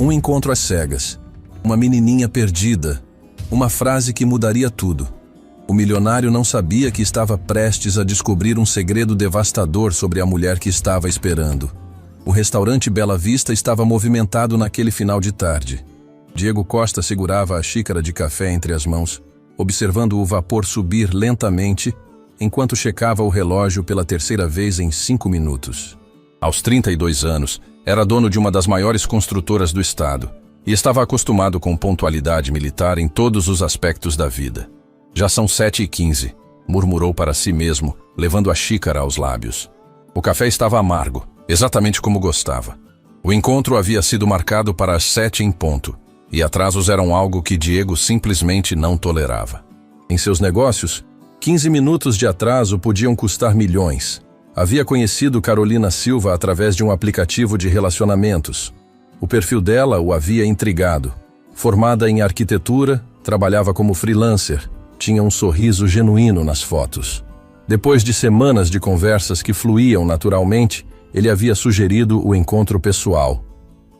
Um encontro às cegas. Uma menininha perdida. Uma frase que mudaria tudo. O milionário não sabia que estava prestes a descobrir um segredo devastador sobre a mulher que estava esperando. O restaurante Bela Vista estava movimentado naquele final de tarde. Diego Costa segurava a xícara de café entre as mãos, observando o vapor subir lentamente, enquanto checava o relógio pela terceira vez em 5 minutos. Aos 32 anos, era dono de uma das maiores construtoras do estado e estava acostumado com pontualidade militar em todos os aspectos da vida. Já são 7h15, murmurou para si mesmo, levando a xícara aos lábios. O café estava amargo, exatamente como gostava. O encontro havia sido marcado para as 7 em ponto, e atrasos eram algo que Diego simplesmente não tolerava. Em seus negócios, 15 minutos de atraso podiam custar milhões. Havia conhecido Carolina Silva através de um aplicativo de relacionamentos. O perfil dela o havia intrigado. Formada em arquitetura, trabalhava como freelancer, tinha um sorriso genuíno nas fotos. Depois de semanas de conversas que fluíam naturalmente, ele havia sugerido o encontro pessoal.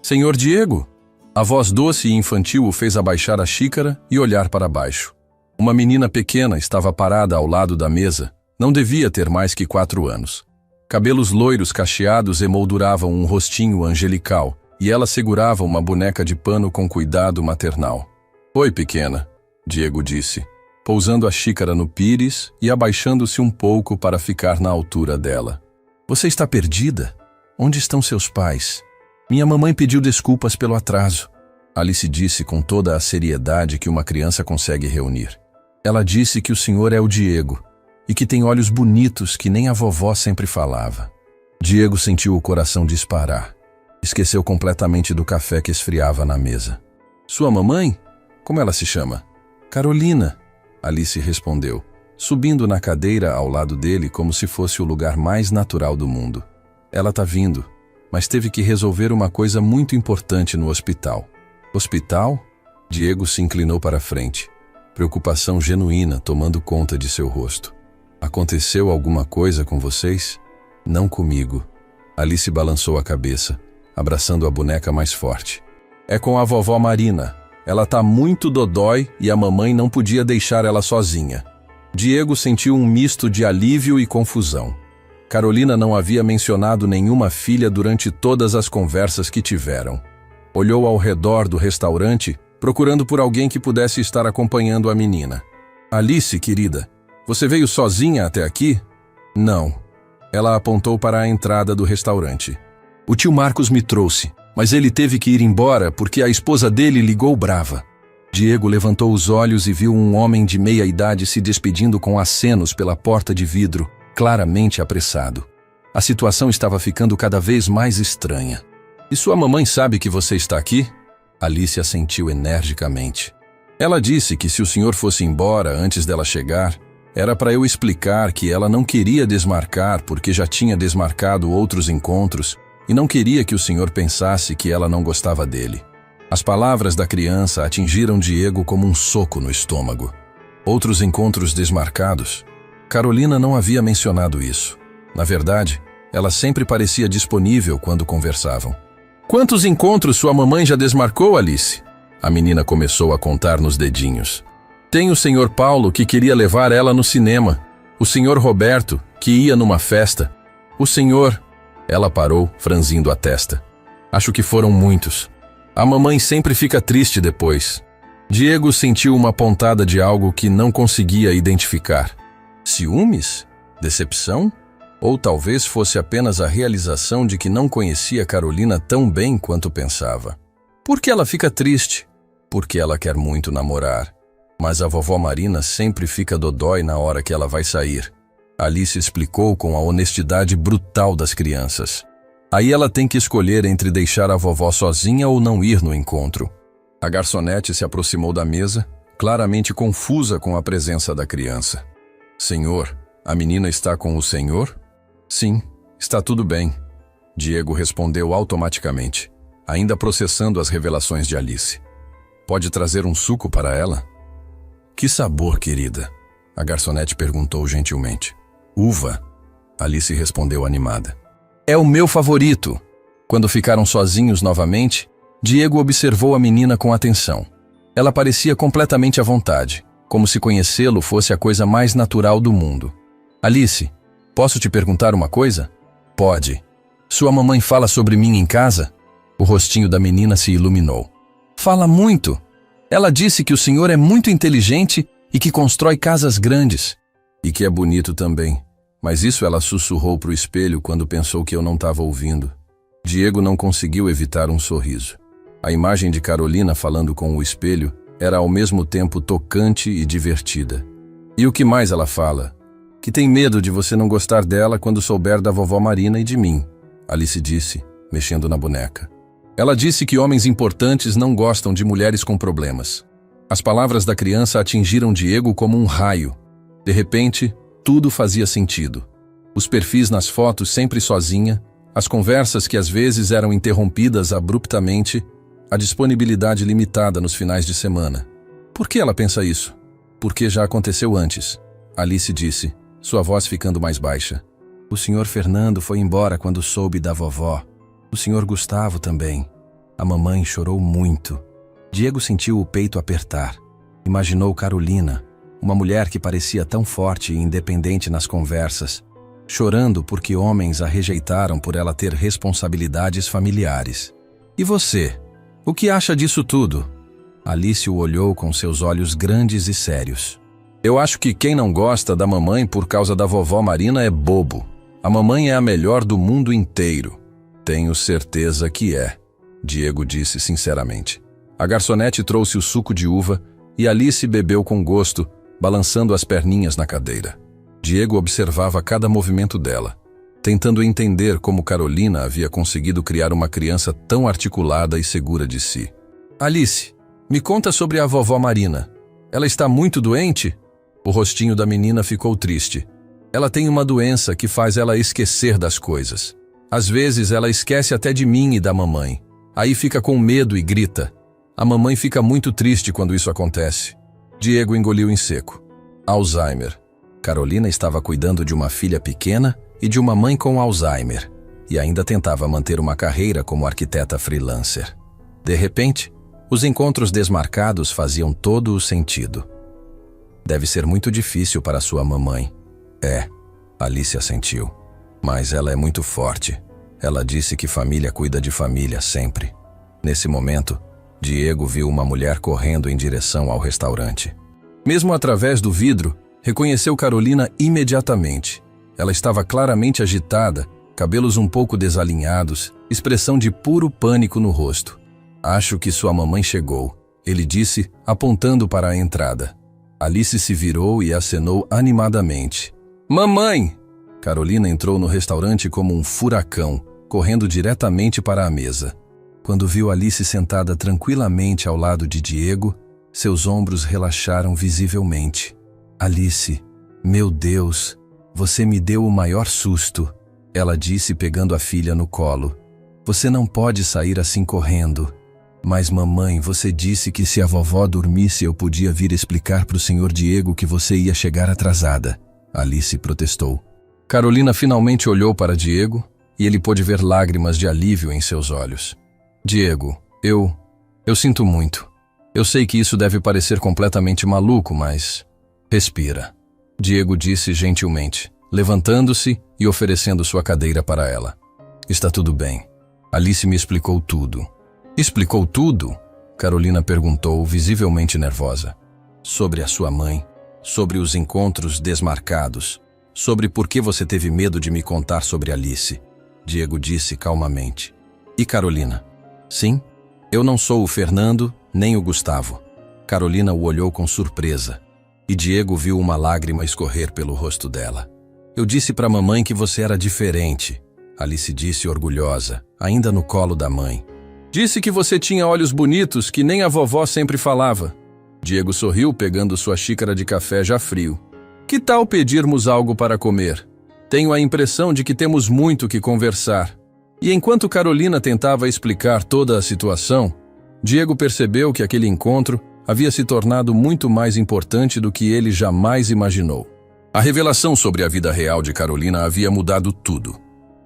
"Senhor Diego?" A voz doce e infantil o fez abaixar a xícara e olhar para baixo. Uma menina pequena estava parada ao lado da mesa. Não devia ter mais que 4 anos. Cabelos loiros cacheados emolduravam um rostinho angelical, e ela segurava uma boneca de pano com cuidado maternal. "Oi, pequena", Diego disse, pousando a xícara no pires e abaixando-se um pouco para ficar na altura dela. "Você está perdida? Onde estão seus pais? Minha mamãe pediu desculpas pelo atraso", Alice disse com toda a seriedade que uma criança consegue reunir. "Ela disse que o senhor é o Diego e que tem olhos bonitos que nem a vovó sempre falava." Diego sentiu o coração disparar. Esqueceu completamente do café que esfriava na mesa. "Sua mamãe? Como ela se chama?" "Carolina", Alice respondeu, subindo na cadeira ao lado dele como se fosse o lugar mais natural do mundo. "Ela tá vindo, mas teve que resolver uma coisa muito importante no hospital." "Hospital?" Diego se inclinou para a frente, preocupação genuína tomando conta de seu rosto. "Aconteceu alguma coisa com vocês?" "Não comigo." Alice balançou a cabeça, abraçando a boneca mais forte. "É com a vovó Marina. Ela tá muito dodói e a mamãe não podia deixar ela sozinha." Diego sentiu um misto de alívio e confusão. Carolina não havia mencionado nenhuma filha durante todas as conversas que tiveram. Olhou ao redor do restaurante, procurando por alguém que pudesse estar acompanhando a menina. "Alice, querida, você veio sozinha até aqui?" "Não." Ela apontou para a entrada do restaurante. "O tio Marcos me trouxe, mas ele teve que ir embora porque a esposa dele ligou brava." Diego levantou os olhos e viu um homem de meia idade se despedindo com acenos pela porta de vidro, claramente apressado. A situação estava ficando cada vez mais estranha. "E sua mamãe sabe que você está aqui?" Alice assentiu energicamente. "Ela disse que se o senhor fosse embora antes dela chegar, era para eu explicar que ela não queria desmarcar porque já tinha desmarcado outros encontros e não queria que o senhor pensasse que ela não gostava dele." As palavras da criança atingiram Diego como um soco no estômago. Outros encontros desmarcados? Carolina não havia mencionado isso. Na verdade, ela sempre parecia disponível quando conversavam. "Quantos encontros sua mamãe já desmarcou, Alice?" A menina começou a contar nos dedinhos. "Tem o senhor Paulo, que queria levar ela no cinema. O senhor Roberto, que ia numa festa. O senhor..." Ela parou, franzindo a testa. "Acho que foram muitos. A mamãe sempre fica triste depois." Diego sentiu uma pontada de algo que não conseguia identificar. Ciúmes? Decepção? Ou talvez fosse apenas a realização de que não conhecia Carolina tão bem quanto pensava. "Por que ela fica triste?" "Porque ela quer muito namorar. Mas a vovó Marina sempre fica dodói na hora que ela vai sair." Alice explicou com a honestidade brutal das crianças. "Aí ela tem que escolher entre deixar a vovó sozinha ou não ir no encontro." A garçonete se aproximou da mesa, claramente confusa com a presença da criança. "Senhor, a menina está com o senhor?" "Sim, está tudo bem." Diego respondeu automaticamente, ainda processando as revelações de Alice. "Pode trazer um suco para ela?" "Que sabor, querida?" A garçonete perguntou gentilmente. "Uva." Alice respondeu animada. "É o meu favorito." Quando ficaram sozinhos novamente, Diego observou a menina com atenção. Ela parecia completamente à vontade, como se conhecê-lo fosse a coisa mais natural do mundo. Alice, posso te perguntar uma coisa? Pode. Sua mamãe fala sobre mim em casa? O rostinho da menina se iluminou. Fala muito. Ela disse que o senhor é muito inteligente e que constrói casas grandes. E que é bonito também. Mas isso ela sussurrou para o espelho quando pensou que eu não estava ouvindo. Diego não conseguiu evitar um sorriso. A imagem de Carolina falando com o espelho era ao mesmo tempo tocante e divertida. E o que mais ela fala? Que tem medo de você não gostar dela quando souber da vovó Marina e de mim, Alice disse, mexendo na boneca. Ela disse que homens importantes não gostam de mulheres com problemas. As palavras da criança atingiram Diego como um raio. De repente, tudo fazia sentido. Os perfis nas fotos sempre sozinha, as conversas que às vezes eram interrompidas abruptamente, a disponibilidade limitada nos finais de semana. Por que ela pensa isso? Porque já aconteceu antes, Alice disse, sua voz ficando mais baixa. O senhor Fernando foi embora quando soube da vovó. O senhor Gustavo também. A mamãe chorou muito. Diego sentiu o peito apertar. Imaginou Carolina, uma mulher que parecia tão forte e independente nas conversas, chorando porque homens a rejeitaram por ela ter responsabilidades familiares. E você? O que acha disso tudo? Alice o olhou com seus olhos grandes e sérios. Eu acho que quem não gosta da mamãe por causa da vovó Marina é bobo. A mamãe é a melhor do mundo inteiro. Tenho certeza que é, Diego disse sinceramente. A garçonete trouxe o suco de uva e Alice bebeu com gosto, balançando as perninhas na cadeira. Diego observava cada movimento dela, tentando entender como Carolina havia conseguido criar uma criança tão articulada e segura de si. Alice, me conta sobre a vovó Marina. Ela está muito doente? O rostinho da menina ficou triste. Ela tem uma doença que faz ela esquecer das coisas. Às vezes ela esquece até de mim e da mamãe. Aí fica com medo e grita. A mamãe fica muito triste quando isso acontece. Diego engoliu em seco. Alzheimer. Carolina estava cuidando de uma filha pequena e de uma mãe com Alzheimer, e ainda tentava manter uma carreira como arquiteta freelancer. De repente, os encontros desmarcados faziam todo o sentido. Deve ser muito difícil para sua mamãe. É, Alice assentiu. Mas ela é muito forte. Ela disse que família cuida de família sempre. Nesse momento, Diego viu uma mulher correndo em direção ao restaurante. Mesmo através do vidro, reconheceu Carolina imediatamente. Ela estava claramente agitada, cabelos um pouco desalinhados, expressão de puro pânico no rosto. Acho que sua mamãe chegou, ele disse, apontando para a entrada. Alice se virou e acenou animadamente. Mamãe! Carolina entrou no restaurante como um furacão, correndo diretamente para a mesa. Quando viu Alice sentada tranquilamente ao lado de Diego, seus ombros relaxaram visivelmente. Alice, meu Deus, você me deu o maior susto, ela disse pegando a filha no colo. Você não pode sair assim correndo. Mas mamãe, você disse que se a vovó dormisse eu podia vir explicar para o senhor Diego que você ia chegar atrasada. Alice protestou. Carolina finalmente olhou para Diego e ele pôde ver lágrimas de alívio em seus olhos. Diego, eu sinto muito. Eu sei que isso deve parecer completamente maluco, mas... Respira. Diego disse gentilmente, levantando-se e oferecendo sua cadeira para ela. Está tudo bem. Alice me explicou tudo. Explicou tudo? Carolina perguntou, visivelmente nervosa. Sobre a sua mãe, sobre os encontros desmarcados, sobre por que você teve medo de me contar sobre Alice. Diego disse calmamente. E Carolina? Sim, eu não sou o Fernando, nem o Gustavo. Carolina o olhou com surpresa, e Diego viu uma lágrima escorrer pelo rosto dela. Eu disse para a mamãe que você era diferente, Alice disse orgulhosa, ainda no colo da mãe. Disse que você tinha olhos bonitos que nem a vovó sempre falava. Diego sorriu pegando sua xícara de café já frio. Que tal pedirmos algo para comer? Tenho a impressão de que temos muito que conversar. E enquanto Carolina tentava explicar toda a situação, Diego percebeu que aquele encontro havia se tornado muito mais importante do que ele jamais imaginou. A revelação sobre a vida real de Carolina havia mudado tudo.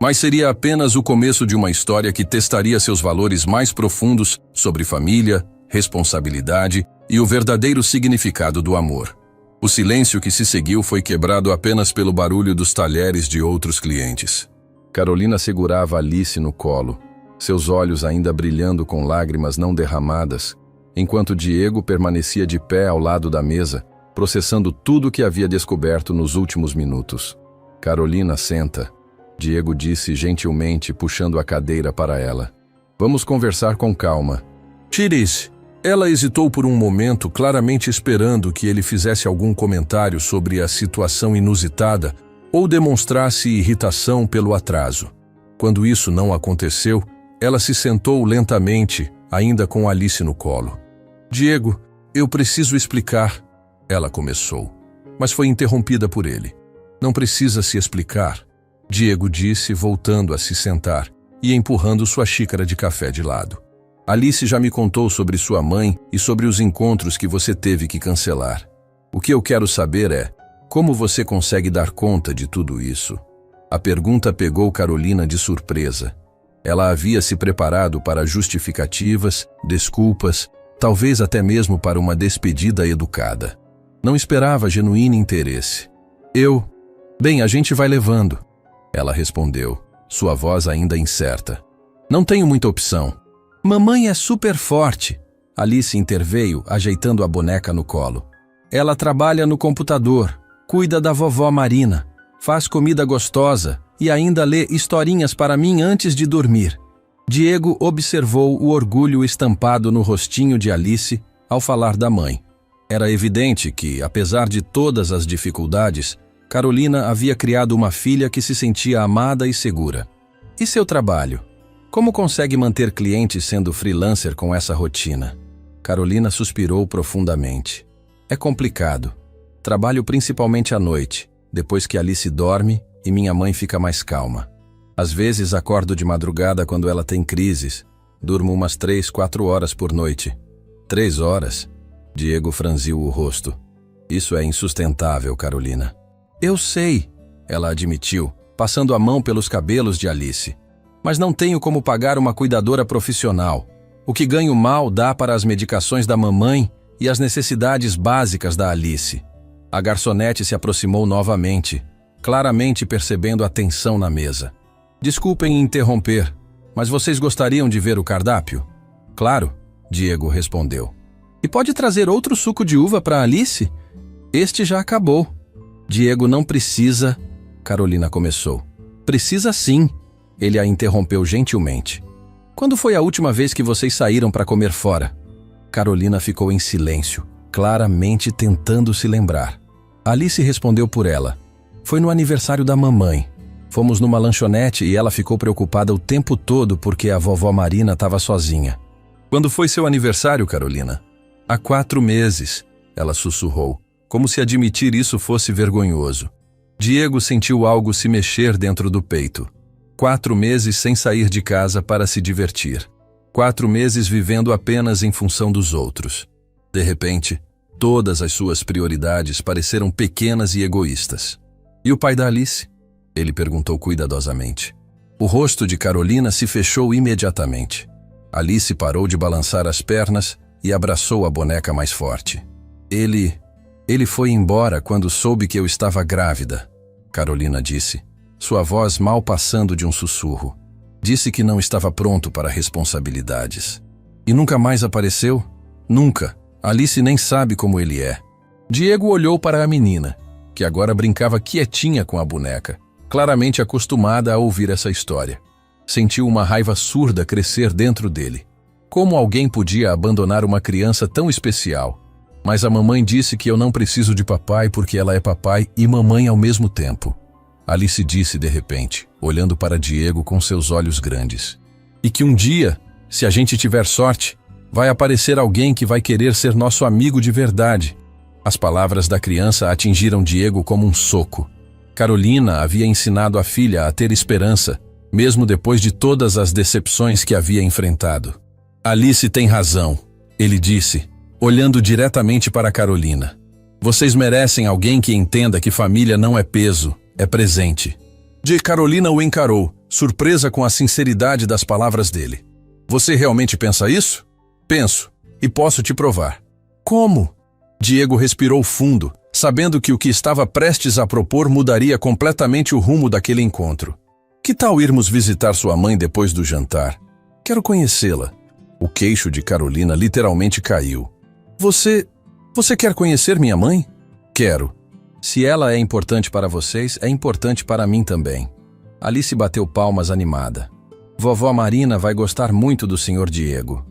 Mas seria apenas o começo de uma história que testaria seus valores mais profundos sobre família, responsabilidade e o verdadeiro significado do amor. O silêncio que se seguiu foi quebrado apenas pelo barulho dos talheres de outros clientes. Carolina segurava Alice no colo, seus olhos ainda brilhando com lágrimas não derramadas, enquanto Diego permanecia de pé ao lado da mesa, processando tudo o que havia descoberto nos últimos minutos. Carolina, senta, Diego disse gentilmente, puxando a cadeira para ela. Vamos conversar com calma. Tires. Ela hesitou por um momento, claramente esperando que ele fizesse algum comentário sobre a situação inusitada ou demonstrasse irritação pelo atraso. Quando isso não aconteceu, ela se sentou lentamente, ainda com Alice no colo. Diego, eu preciso explicar. Ela começou, mas foi interrompida por ele. Não precisa se explicar, Diego disse, voltando a se sentar e empurrando sua xícara de café de lado. Alice já me contou sobre sua mãe e sobre os encontros que você teve que cancelar. O que eu quero saber é, como você consegue dar conta de tudo isso? A pergunta pegou Carolina de surpresa. Ela havia se preparado para justificativas, desculpas, talvez até mesmo para uma despedida educada. Não esperava genuíno interesse. Bem, a gente vai levando. Ela respondeu, sua voz ainda incerta. Não tenho muita opção. Mamãe é super forte. Alice interveio, ajeitando a boneca no colo. Ela trabalha no computador, cuida da vovó Marina, faz comida gostosa e ainda lê historinhas para mim antes de dormir. Diego observou o orgulho estampado no rostinho de Alice ao falar da mãe. Era evidente que, apesar de todas as dificuldades, Carolina havia criado uma filha que se sentia amada e segura. E seu trabalho? Como consegue manter clientes sendo freelancer com essa rotina? Carolina suspirou profundamente. É complicado. Trabalho principalmente à noite, depois que Alice dorme e minha mãe fica mais calma. Às vezes acordo de madrugada quando ela tem crises. Durmo umas 3, 4 horas por noite. 3 horas? Diego franziu o rosto. Isso é insustentável, Carolina. Eu sei, ela admitiu, passando a mão pelos cabelos de Alice. Mas não tenho como pagar uma cuidadora profissional. O que ganho mal dá para as medicações da mamãe e as necessidades básicas da Alice. A garçonete se aproximou novamente, claramente percebendo a tensão na mesa. Desculpem interromper, mas vocês gostariam de ver o cardápio? Claro, Diego respondeu. E pode trazer outro suco de uva para Alice? Este já acabou. Diego não precisa, Carolina começou. Precisa sim, ele a interrompeu gentilmente. Quando foi a última vez que vocês saíram para comer fora? Carolina ficou em silêncio, claramente tentando se lembrar. Alice respondeu por ela. Foi no aniversário da mamãe. Fomos numa lanchonete e ela ficou preocupada o tempo todo porque a vovó Marina estava sozinha. Quando foi seu aniversário, Carolina? Há 4 meses, ela sussurrou, como se admitir isso fosse vergonhoso. Diego sentiu algo se mexer dentro do peito. 4 meses sem sair de casa para se divertir. 4 meses vivendo apenas em função dos outros. De repente, todas as suas prioridades pareceram pequenas e egoístas. E o pai da Alice? Ele perguntou cuidadosamente. O rosto de Carolina se fechou imediatamente. Alice parou de balançar as pernas e abraçou a boneca mais forte. Ele foi embora quando soube que eu estava grávida, Carolina disse, sua voz mal passando de um sussurro. Disse que não estava pronto para responsabilidades. E nunca mais apareceu? Nunca. Alice nem sabe como ele é. Diego olhou para a menina, que agora brincava quietinha com a boneca, claramente acostumada a ouvir essa história. Sentiu uma raiva surda crescer dentro dele. Como alguém podia abandonar uma criança tão especial? Mas a mamãe disse que eu não preciso de papai porque ela é papai e mamãe ao mesmo tempo. Alice disse de repente, olhando para Diego com seus olhos grandes. E que um dia, se a gente tiver sorte, vai aparecer alguém que vai querer ser nosso amigo de verdade. As palavras da criança atingiram Diego como um soco. Carolina havia ensinado a filha a ter esperança, mesmo depois de todas as decepções que havia enfrentado. Alice tem razão, ele disse, olhando diretamente para Carolina. Vocês merecem alguém que entenda que família não é peso, é presente. Carolina o encarou, surpresa com a sinceridade das palavras dele. Você realmente pensa isso? Penso, e posso te provar. Como? Diego respirou fundo, sabendo que o que estava prestes a propor mudaria completamente o rumo daquele encontro. Que tal irmos visitar sua mãe depois do jantar? Quero conhecê-la. O queixo de Carolina literalmente caiu. Você quer conhecer minha mãe? Quero. Se ela é importante para vocês, é importante para mim também. Alice bateu palmas animada. Vovó Marina vai gostar muito do Sr. Diego.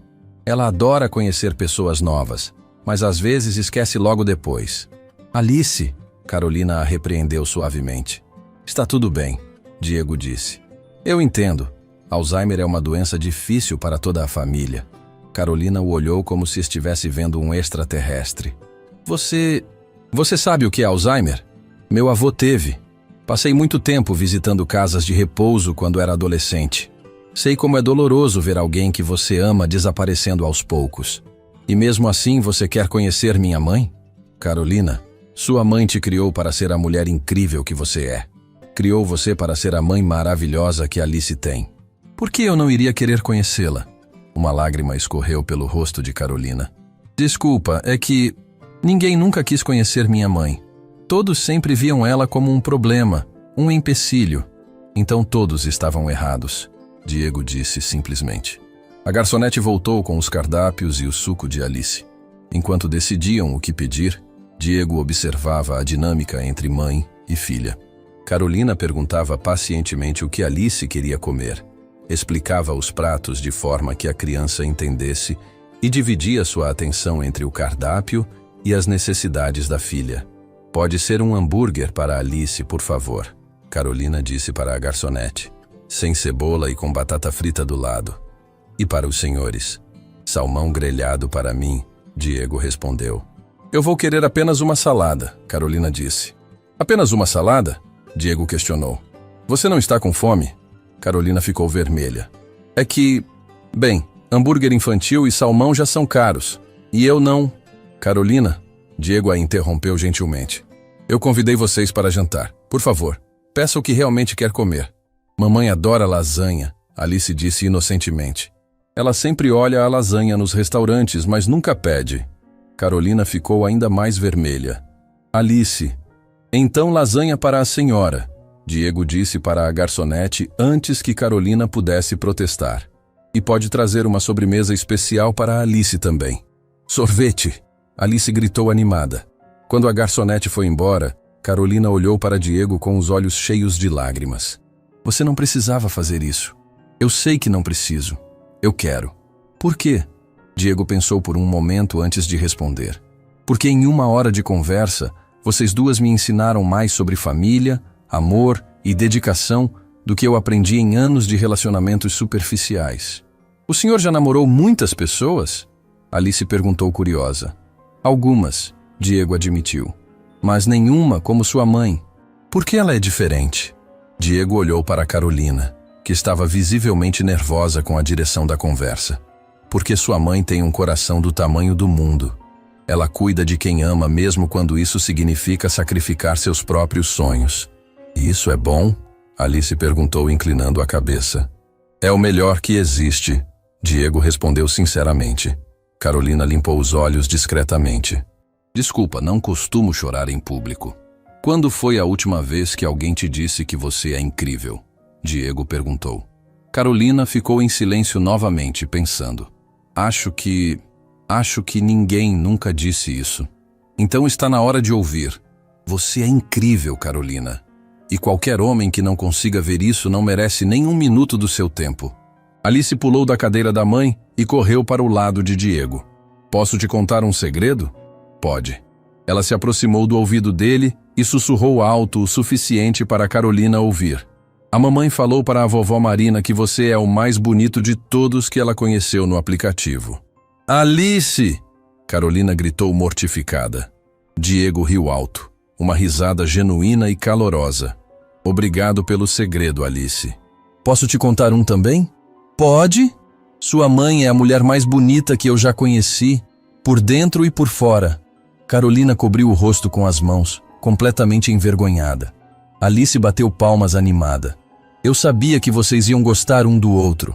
Ela adora conhecer pessoas novas, mas às vezes esquece logo depois. Alice, Carolina a repreendeu suavemente. Está tudo bem, Diego disse. Eu entendo. Alzheimer é uma doença difícil para toda a família. Carolina o olhou como se estivesse vendo um extraterrestre. Você sabe o que é Alzheimer? Meu avô teve. Passei muito tempo visitando casas de repouso quando era adolescente. Sei como é doloroso ver alguém que você ama desaparecendo aos poucos. E mesmo assim você quer conhecer minha mãe? Carolina, sua mãe te criou para ser a mulher incrível que você é. Criou você para ser a mãe maravilhosa que Alice tem. Por que eu não iria querer conhecê-la? Uma lágrima escorreu pelo rosto de Carolina. Desculpa, é que ninguém nunca quis conhecer minha mãe. Todos sempre viam ela como um problema, um empecilho. Então todos estavam errados, Diego disse simplesmente. A garçonete voltou com os cardápios e o suco de Alice. Enquanto decidiam o que pedir, Diego observava a dinâmica entre mãe e filha. Carolina perguntava pacientemente o que Alice queria comer. Explicava os pratos de forma que a criança entendesse e dividia sua atenção entre o cardápio e as necessidades da filha. Pode ser um hambúrguer para Alice, por favor, Carolina disse para a garçonete. Sem cebola e com batata frita do lado. E para os senhores? Salmão grelhado para mim, Diego respondeu. Eu vou querer apenas uma salada, Carolina disse. Apenas uma salada? Diego questionou. Você não está com fome? Carolina ficou vermelha. É que, bem, hambúrguer infantil e salmão já são caros. E eu não... Carolina, Diego a interrompeu gentilmente. Eu convidei vocês para jantar. Por favor, peça o que realmente quer comer. Mamãe adora lasanha, Alice disse inocentemente. Ela sempre olha a lasanha nos restaurantes, mas nunca pede. Carolina ficou ainda mais vermelha. Alice, então lasanha para a senhora, Diego disse para a garçonete antes que Carolina pudesse protestar. E pode trazer uma sobremesa especial para a Alice também. Sorvete! Alice gritou animada. Quando a garçonete foi embora, Carolina olhou para Diego com os olhos cheios de lágrimas. Você não precisava fazer isso. Eu sei que não preciso. Eu quero. Por quê? Diego pensou por um momento antes de responder. Porque em uma hora de conversa, vocês duas me ensinaram mais sobre família, amor e dedicação do que eu aprendi em anos de relacionamentos superficiais. O senhor já namorou muitas pessoas? Alice perguntou curiosa. Algumas, Diego admitiu. Mas nenhuma como sua mãe. Por que ela é diferente? Diego olhou para Carolina, que estava visivelmente nervosa com a direção da conversa. Porque sua mãe tem um coração do tamanho do mundo. Ela cuida de quem ama mesmo quando isso significa sacrificar seus próprios sonhos. E isso é bom? Alice perguntou inclinando a cabeça. É o melhor que existe, Diego respondeu sinceramente. Carolina limpou os olhos discretamente. Desculpa, não costumo chorar em público. Quando foi a última vez que alguém te disse que você é incrível? Diego perguntou. Carolina ficou em silêncio novamente, pensando. Acho que ninguém nunca disse isso. Então está na hora de ouvir. Você é incrível, Carolina. E qualquer homem que não consiga ver isso não merece nem um minuto do seu tempo. Alice pulou da cadeira da mãe e correu para o lado de Diego. Posso te contar um segredo? Pode. Ela se aproximou do ouvido dele e sussurrou alto o suficiente para Carolina ouvir. A mamãe falou para a vovó Marina que você é o mais bonito de todos que ela conheceu no aplicativo. Alice! Carolina gritou mortificada. Diego riu alto, uma risada genuína e calorosa. Obrigado pelo segredo, Alice. Posso te contar um também? Pode? Sua mãe é a mulher mais bonita que eu já conheci, por dentro e por fora. Carolina cobriu o rosto com as mãos, completamente envergonhada. Alice bateu palmas animada. Eu sabia que vocês iam gostar um do outro.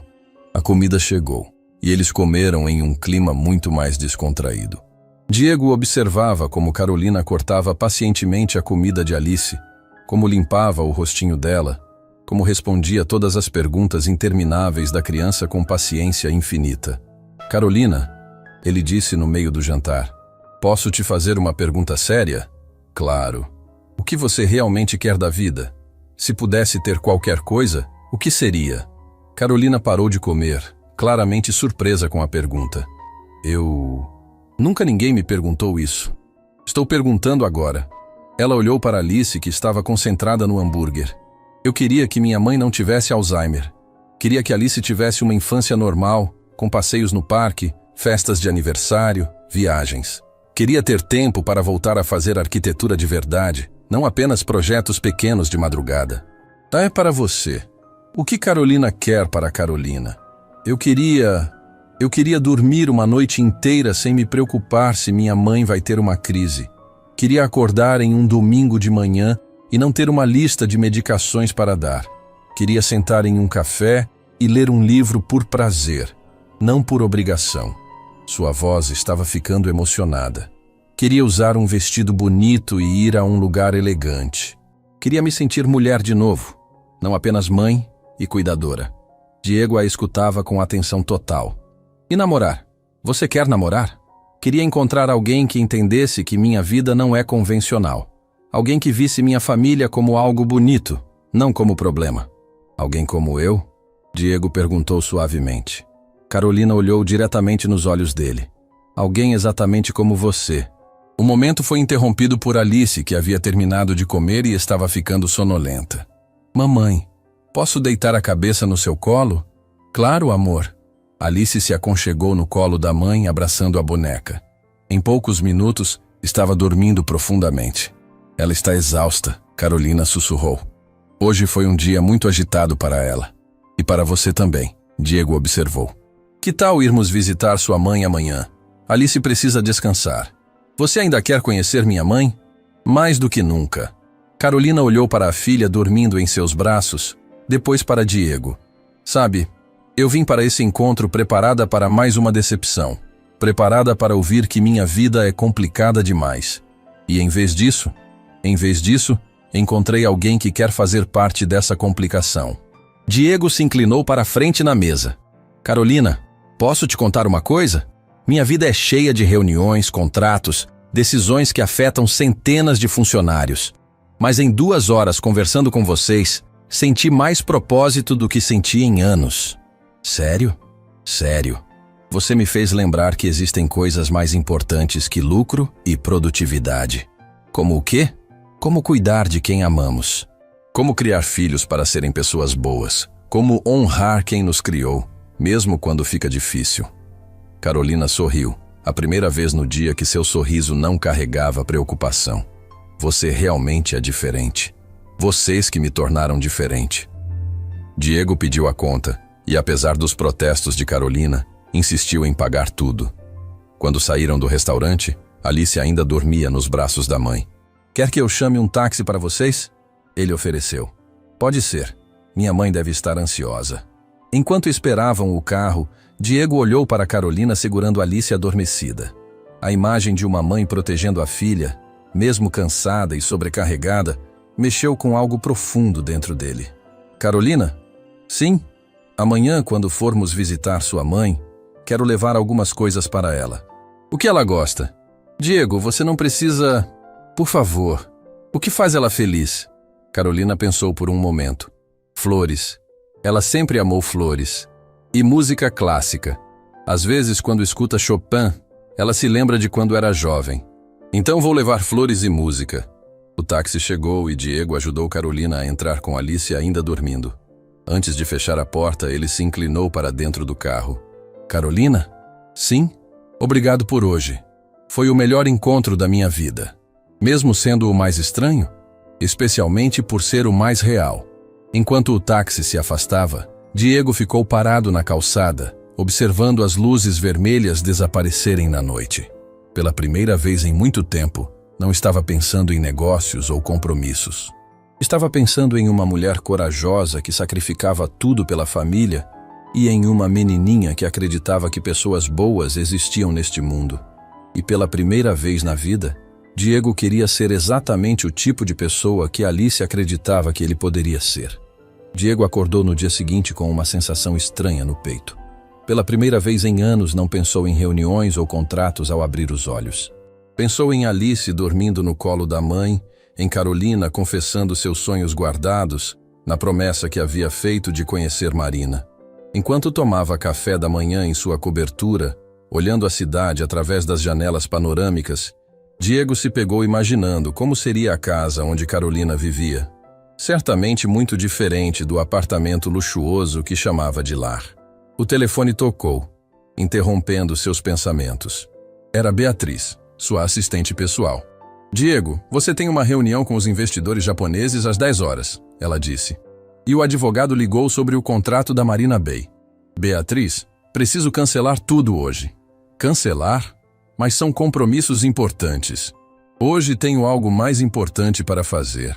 A comida chegou, e eles comeram em um clima muito mais descontraído. Diego observava como Carolina cortava pacientemente a comida de Alice, como limpava o rostinho dela, como respondia todas as perguntas intermináveis da criança com paciência infinita. Carolina, ele disse no meio do jantar, posso te fazer uma pergunta séria? Claro. O que você realmente quer da vida? Se pudesse ter qualquer coisa, o que seria? Carolina parou de comer, claramente surpresa com a pergunta. Nunca ninguém me perguntou isso. Estou perguntando agora. Ela olhou para Alice, que estava concentrada no hambúrguer. Eu queria que minha mãe não tivesse Alzheimer. Queria que Alice tivesse uma infância normal, com passeios no parque, festas de aniversário, viagens. Queria ter tempo para voltar a fazer arquitetura de verdade, não apenas projetos pequenos de madrugada. É para você. O que Carolina quer para Carolina? Eu queria dormir uma noite inteira sem me preocupar se minha mãe vai ter uma crise. Queria acordar em um domingo de manhã e não ter uma lista de medicações para dar. Queria sentar em um café e ler um livro por prazer, não por obrigação. Sua voz estava ficando emocionada. Queria usar um vestido bonito e ir a um lugar elegante. Queria me sentir mulher de novo, não apenas mãe e cuidadora. Diego a escutava com atenção total. E namorar? Você quer namorar? Queria encontrar alguém que entendesse que minha vida não é convencional. Alguém que visse minha família como algo bonito, não como problema. Alguém como eu? Diego perguntou suavemente. Carolina olhou diretamente nos olhos dele. Alguém exatamente como você. O momento foi interrompido por Alice, que havia terminado de comer e estava ficando sonolenta. Mamãe, posso deitar a cabeça no seu colo? Claro, amor. Alice se aconchegou no colo da mãe, abraçando a boneca. Em poucos minutos, estava dormindo profundamente. Ela está exausta, Carolina sussurrou. Hoje foi um dia muito agitado para ela. E para você também, Diego observou. Que tal irmos visitar sua mãe amanhã? Alice precisa descansar. Você ainda quer conhecer minha mãe? Mais do que nunca. Carolina olhou para a filha dormindo em seus braços, depois para Diego. Sabe, eu vim para esse encontro preparada para mais uma decepção. Preparada para ouvir que minha vida é complicada demais. E em vez disso, encontrei alguém que quer fazer parte dessa complicação. Diego se inclinou para a frente na mesa. Carolina, posso te contar uma coisa? Minha vida é cheia de reuniões, contratos, decisões que afetam centenas de funcionários. Mas em 2 horas conversando com vocês, senti mais propósito do que senti em anos. Sério? Sério. Você me fez lembrar que existem coisas mais importantes que lucro e produtividade. Como o quê? Como cuidar de quem amamos. Como criar filhos para serem pessoas boas. Como honrar quem nos criou, mesmo quando fica difícil. Carolina sorriu, a primeira vez no dia que seu sorriso não carregava preocupação. Você realmente é diferente. Vocês que me tornaram diferente. Diego pediu a conta e, apesar dos protestos de Carolina, insistiu em pagar tudo. Quando saíram do restaurante, Alice ainda dormia nos braços da mãe. Quer que eu chame um táxi para vocês? Ele ofereceu. Pode ser. Minha mãe deve estar ansiosa. Enquanto esperavam o carro, Diego olhou para Carolina segurando Alice adormecida. A imagem de uma mãe protegendo a filha, mesmo cansada e sobrecarregada, mexeu com algo profundo dentro dele. Carolina? Sim. Amanhã, quando formos visitar sua mãe, quero levar algumas coisas para ela. O que ela gosta? Diego, você não precisa... Por favor. O que faz ela feliz? Carolina pensou por um momento. Flores. Ela sempre amou flores. E música clássica. Às vezes, quando escuta Chopin, ela se lembra de quando era jovem. Então vou levar flores e música. O táxi chegou e Diego ajudou Carolina a entrar com Alice ainda dormindo. Antes de fechar a porta, ele se inclinou para dentro do carro. Carolina? Sim? Obrigado por hoje. Foi o melhor encontro da minha vida. Mesmo sendo o mais estranho, especialmente por ser o mais real. Enquanto o táxi se afastava, Diego ficou parado na calçada, observando as luzes vermelhas desaparecerem na noite. Pela primeira vez em muito tempo, não estava pensando em negócios ou compromissos. Estava pensando em uma mulher corajosa que sacrificava tudo pela família e em uma menininha que acreditava que pessoas boas existiam neste mundo. E pela primeira vez na vida, Diego queria ser exatamente o tipo de pessoa que Alice acreditava que ele poderia ser. Diego acordou no dia seguinte com uma sensação estranha no peito. Pela primeira vez em anos não pensou em reuniões ou contratos ao abrir os olhos. Pensou em Alice dormindo no colo da mãe, em Carolina confessando seus sonhos guardados, na promessa que havia feito de conhecer Marina. Enquanto tomava café da manhã em sua cobertura, olhando a cidade através das janelas panorâmicas, Diego se pegou imaginando como seria a casa onde Carolina vivia. Certamente muito diferente do apartamento luxuoso que chamava de lar. O telefone tocou, interrompendo seus pensamentos. Era Beatriz, sua assistente pessoal. "Diego, você tem uma reunião com os investidores japoneses às 10 horas, ela disse. E o advogado ligou sobre o contrato da Marina Bay. "Beatriz, preciso cancelar tudo hoje." "Cancelar? Mas são compromissos importantes. Hoje tenho algo mais importante para fazer."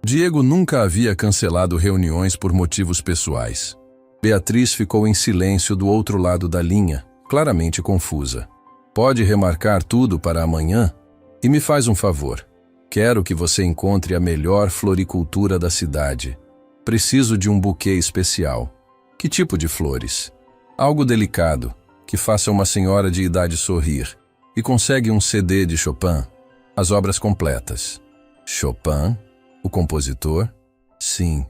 Diego nunca havia cancelado reuniões por motivos pessoais. Beatriz ficou em silêncio do outro lado da linha, claramente confusa. "Pode remarcar tudo para amanhã? E me faz um favor. Quero que você encontre a melhor floricultura da cidade. Preciso de um buquê especial." "Que tipo de flores?" "Algo delicado, que faça uma senhora de idade sorrir. E consegue um CD de Chopin, as obras completas." "Chopin? O compositor?" "Sim.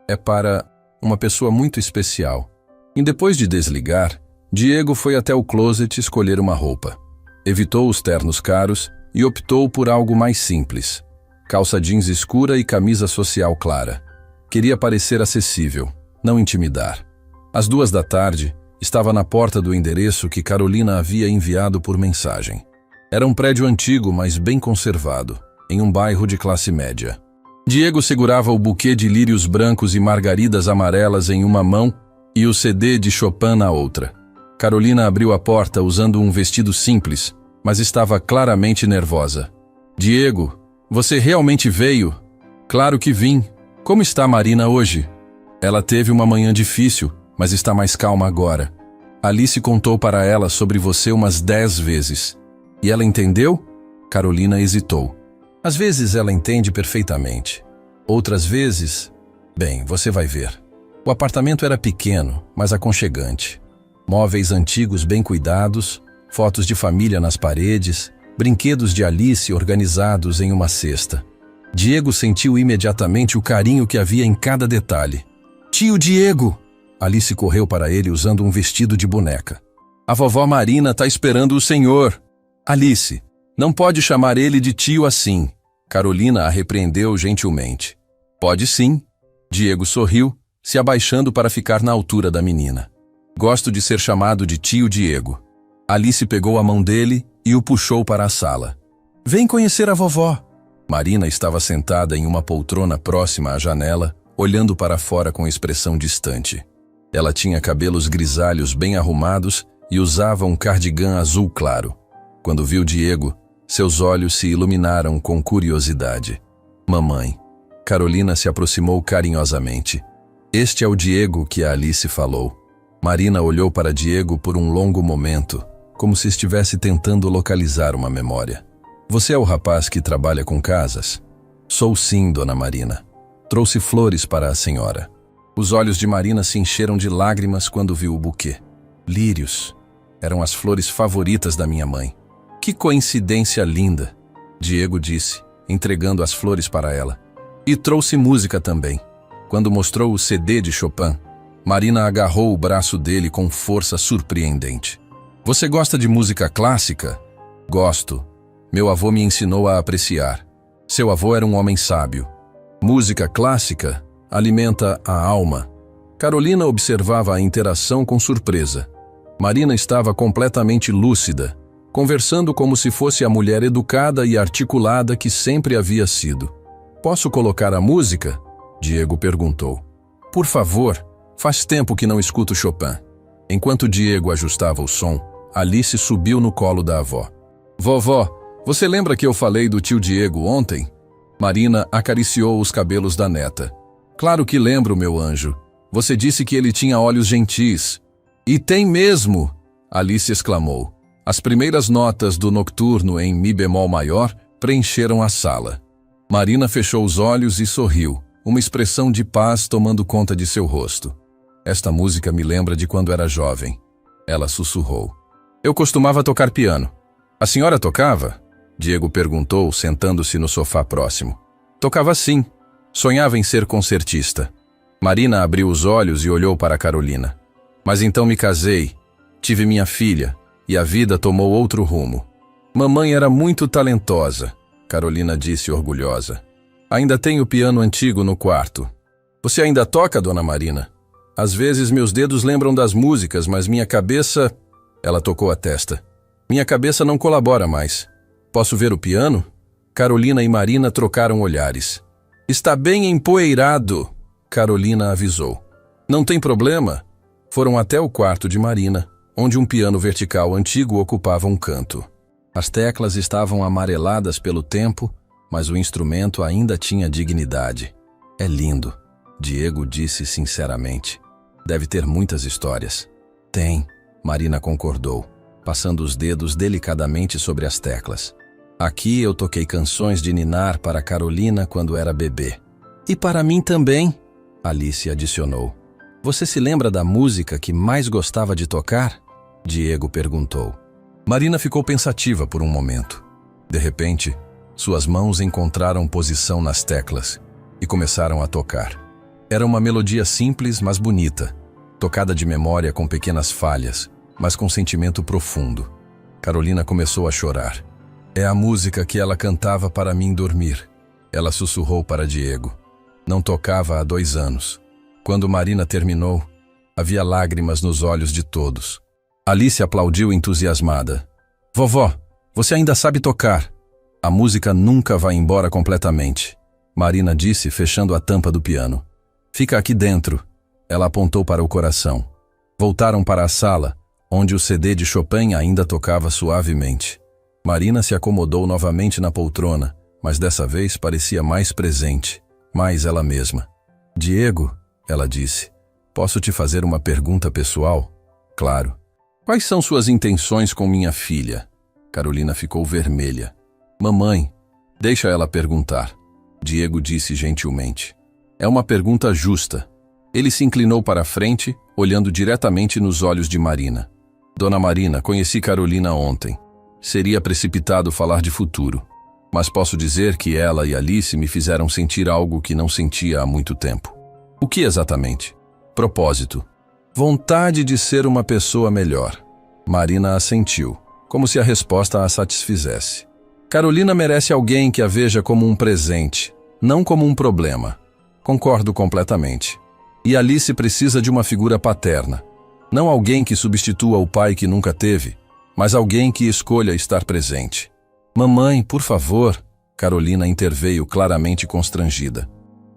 É para uma pessoa muito especial." E depois de desligar, Diego foi até o closet escolher uma roupa. Evitou os ternos caros e optou por algo mais simples. Calça jeans escura e camisa social clara. Queria parecer acessível, não intimidar. Às 14h, estava na porta do endereço que Carolina havia enviado por mensagem. Era um prédio antigo, mas bem conservado, em um bairro de classe média. Diego segurava o buquê de lírios brancos e margaridas amarelas em uma mão e o CD de Chopin na outra. Carolina abriu a porta usando um vestido simples, mas estava claramente nervosa. "Diego, você realmente veio?" "Claro que vim. Como está a Marina hoje?" "Ela teve uma manhã difícil, mas está mais calma agora. Alice contou para ela sobre você umas 10 vezes. E ela entendeu?" Carolina hesitou. "Às vezes ela entende perfeitamente. Outras vezes... Bem, você vai ver." O apartamento era pequeno, mas aconchegante. Móveis antigos bem cuidados, fotos de família nas paredes, brinquedos de Alice organizados em uma cesta. Diego sentiu imediatamente o carinho que havia em cada detalhe. "Tio Diego!" Alice correu para ele usando um vestido de boneca. "A vovó Marina está esperando o senhor." "Alice, não pode chamar ele de tio assim." Carolina a repreendeu gentilmente. "Pode sim." Diego sorriu, se abaixando para ficar na altura da menina. "Gosto de ser chamado de tio Diego." Alice pegou a mão dele e o puxou para a sala. "Vem conhecer a vovó." Marina estava sentada em uma poltrona próxima à janela, olhando para fora com expressão distante. Ela tinha cabelos grisalhos bem arrumados e usava um cardigã azul claro. Quando viu Diego, seus olhos se iluminaram com curiosidade. "Mamãe." Carolina se aproximou carinhosamente. "Este é o Diego que a Alice falou." Marina olhou para Diego por um longo momento, como se estivesse tentando localizar uma memória. "Você é o rapaz que trabalha com casas?" "Sou sim, dona Marina. Trouxe flores para a senhora." Os olhos de Marina se encheram de lágrimas quando viu o buquê. Lírios. Eram as flores favoritas da minha mãe. "Que coincidência linda," Diego disse, entregando as flores para ela. "E trouxe música também." Quando mostrou o CD de Chopin, Marina agarrou o braço dele com força surpreendente. "Você gosta de música clássica?" "Gosto. Meu avô me ensinou a apreciar. Seu avô era um homem sábio." "Música clássica alimenta a alma." Carolina observava a interação com surpresa. Marina estava completamente lúcida, conversando como se fosse a mulher educada e articulada que sempre havia sido. "Posso colocar a música?" Diego perguntou. "Por favor, faz tempo que não escuto Chopin." Enquanto Diego ajustava o som, Alice subiu no colo da avó. "Vovó, você lembra que eu falei do tio Diego ontem?" Marina acariciou os cabelos da neta. Claro que lembro, meu anjo. Você disse que ele tinha olhos gentis. E tem mesmo! Alice exclamou. As primeiras notas do nocturno em mi bemol maior preencheram a sala. Marina fechou os olhos e sorriu, uma expressão de paz tomando conta de seu rosto. Esta música me lembra de quando era jovem. Ela sussurrou. Eu costumava tocar piano. A senhora tocava? Diego perguntou, sentando-se no sofá próximo. Tocava sim. Sonhava em ser concertista. Marina abriu os olhos e olhou para Carolina. Mas então me casei, tive minha filha, e a vida tomou outro rumo. Mamãe era muito talentosa, Carolina disse orgulhosa. Ainda tenho o piano antigo no quarto. Você ainda toca, dona Marina? Às vezes meus dedos lembram das músicas, mas minha cabeça... Ela tocou a testa. Minha cabeça não colabora mais. Posso ver o piano? Carolina e Marina trocaram olhares. Está bem empoeirado, Carolina avisou. Não tem problema. Foram até o quarto de Marina, onde um piano vertical antigo ocupava um canto. As teclas estavam amareladas pelo tempo, mas o instrumento ainda tinha dignidade. É lindo, Diego disse sinceramente. Deve ter muitas histórias. Tem, Marina concordou, passando os dedos delicadamente sobre as teclas. Aqui eu toquei canções de ninar para Carolina quando era bebê. E para mim também, Alice adicionou. Você se lembra da música que mais gostava de tocar? Diego perguntou. Marina ficou pensativa por um momento. De repente, suas mãos encontraram posição nas teclas e começaram a tocar. Era uma melodia simples, mas bonita, tocada de memória com pequenas falhas, mas com sentimento profundo. Carolina começou a chorar. É a música que ela cantava para mim dormir. Ela sussurrou para Diego. Não tocava há 2 anos. Quando Marina terminou, havia lágrimas nos olhos de todos. Alice aplaudiu entusiasmada. Vovó, você ainda sabe tocar. A música nunca vai embora completamente, Marina disse, fechando a tampa do piano. Fica aqui dentro. Ela apontou para o coração. Voltaram para a sala, onde o CD de Chopin ainda tocava suavemente. Marina se acomodou novamente na poltrona, mas dessa vez parecia mais presente, mais ela mesma. Diego, ela disse, posso te fazer uma pergunta pessoal? Claro. Quais são suas intenções com minha filha? Carolina ficou vermelha. Mamãe, deixa ela perguntar. Diego disse gentilmente. É uma pergunta justa. Ele se inclinou para a frente, olhando diretamente nos olhos de Marina. Dona Marina, conheci Carolina ontem. Seria precipitado falar de futuro, mas posso dizer que ela e Alice me fizeram sentir algo que não sentia há muito tempo. O que exatamente? Propósito. Vontade de ser uma pessoa melhor. Marina assentiu, como se a resposta a satisfizesse. Carolina merece alguém que a veja como um presente, não como um problema. Concordo completamente. E Alice precisa de uma figura paterna. Não alguém que substitua o pai que nunca teve, mas alguém que escolha estar presente. Mamãe, por favor. Carolina interveio claramente constrangida.